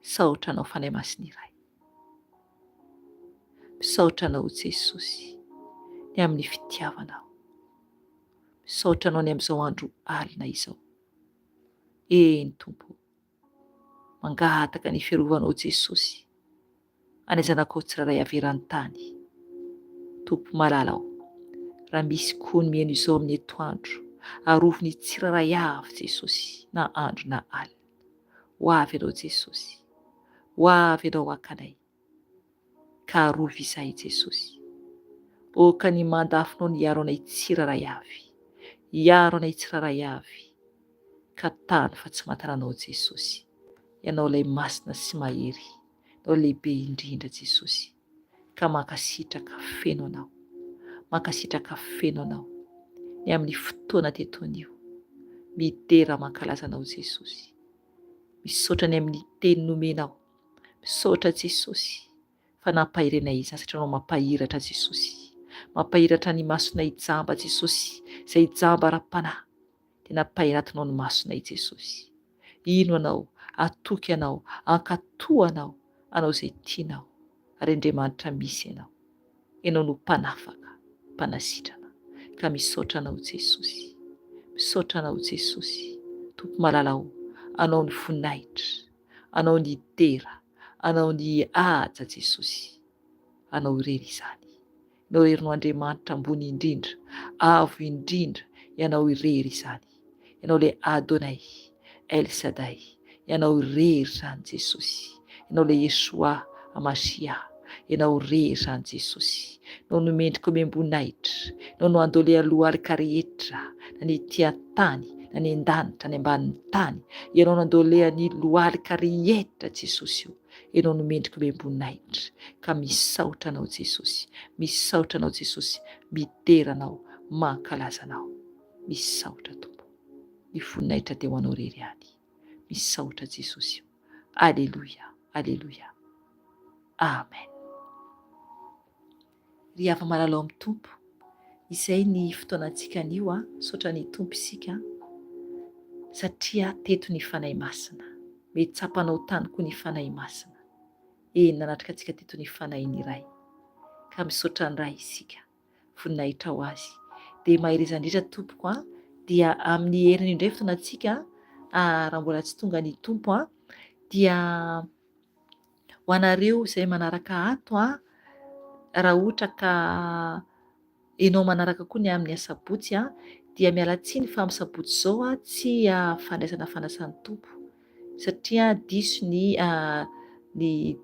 saotra anao fanahy masina iray, misaotra anao Jesosy ny amin'ny fitiavanao, misaotra anao ny amin'izao andro alina izao, eny Tompo, mangataka ny fiarovanao Jesosy any zanakao tsiraray avy eran-tany, Tompo malalao, raha misy koa ny mihaino izao amin'ny atoandro, arovy ny tsiraray avy Jesosy na andro na alina, ho avy ianao Jesosy, ho avy ianao ankanay, ka arovy izay Jesosy, oka ny mandafinao ny hiaro anay tsiraray avy, hiaro anay tsiraray avy, ka tany fa tsy mantananao Jesosy, ianao ilay masina sy mahery, ianao lehibe indrindra Jesosy, ka mankasitraka feno anao, mankasitraka feno anao ny amin'ny fotoana tetonio. Midera mankalaza anao Jesosy, misaotra ny amin'ny teny nomenao, misaotra Jesosy fa nampahirenay izany satria anao mampahiratra Jesosy, mampahiratra ny masonay jamba Jesosy, izay jamba ara-panahy dia nampahiratinao ny masonay Jesosy. Ino anao, atoky anao, ankatoa anao, anao izay tianao, ary Andriamanitra misy ianao no mpanafaka, mpanasitrana. Ka misaotra anao Jesosy, misaotra anao Jesosy, tompo malalao, anao ny voninahitra, anao ny tera, anao ny haja Jesosy, anao irery izany. Ianao irery no Andriamanitra ambony indrindra, avo indrindra, ianao irery izany. Ianao le Adonai, El Shaddai, ianao irery izany Jesosy. Ianao le Yeshua Amasia, ianao irery izany Jesosy. Ianao no mendrika miambonahitra, ianao no andole aloha alika rehetra, na ny ety an-tany, na ny an-danitra, ny ambanin'ny tany. Ianao no andole ny lohalika rehetra Jesosy io. Ianao no mendrika miambonahitra. Ka misaotra anao Jesosy, misaotra anao Jesosy, midera anao, mankalaza anao. Misaotra Tompo, ny voninahitra dia ho anao irery ihany. Misaotra Jesosy io. Aleluia, aleluia, amen. Ry hava malalao amin'ny Tompo, izay ny fotoanantsika anio, saotra ny Tompo isika, satria teto ny fanahy masina, metsapanao tany koa ny fanahy masina. Nanatrika antsika teto ny fanahiny iray, ka misaotra ny ray isika, voninahitra ho azy. Dia mahirezandritra Tompoko dia amin'ny heriny indray fotoanantsika, raha mbola tsy tonga ny Tompo dia ho anareo izay manaraka ato raha ohatra ka ianao manaraka koa ny amin'ny asabotsy dia miala tsiny fa amin'ny sabotsy izao tsy fandraisana fanasany Tompo satria diso ny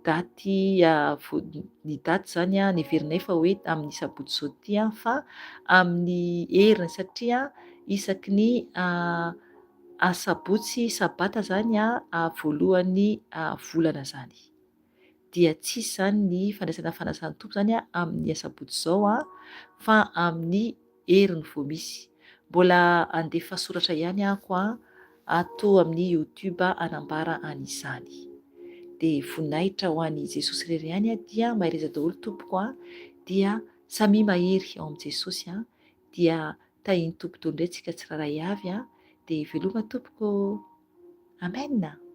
daty ny daty zany neverinay fa hoe amin'ny sabotsy zao ty fa amin'ny heriny satria isaky ny asabotsy sabata zany voalohan'ny volana zany. Dia tsisy zany ny fandraisana fanasany Tompo zany amin'ny asabotsy zao fa amin'ny heriny vao misy. Mbola andefa soratra ihany ako ato amin'ny YouTube anambara an'izany. Dia voninahitra ho an'i Jesosy irery ihany dia mahireza daholo Tompoko dia samy mahery ao amin'i Jesosy dia tahiny Tompo daholo indray tsika tsiraray avy dia veloma Tompoko. Amen.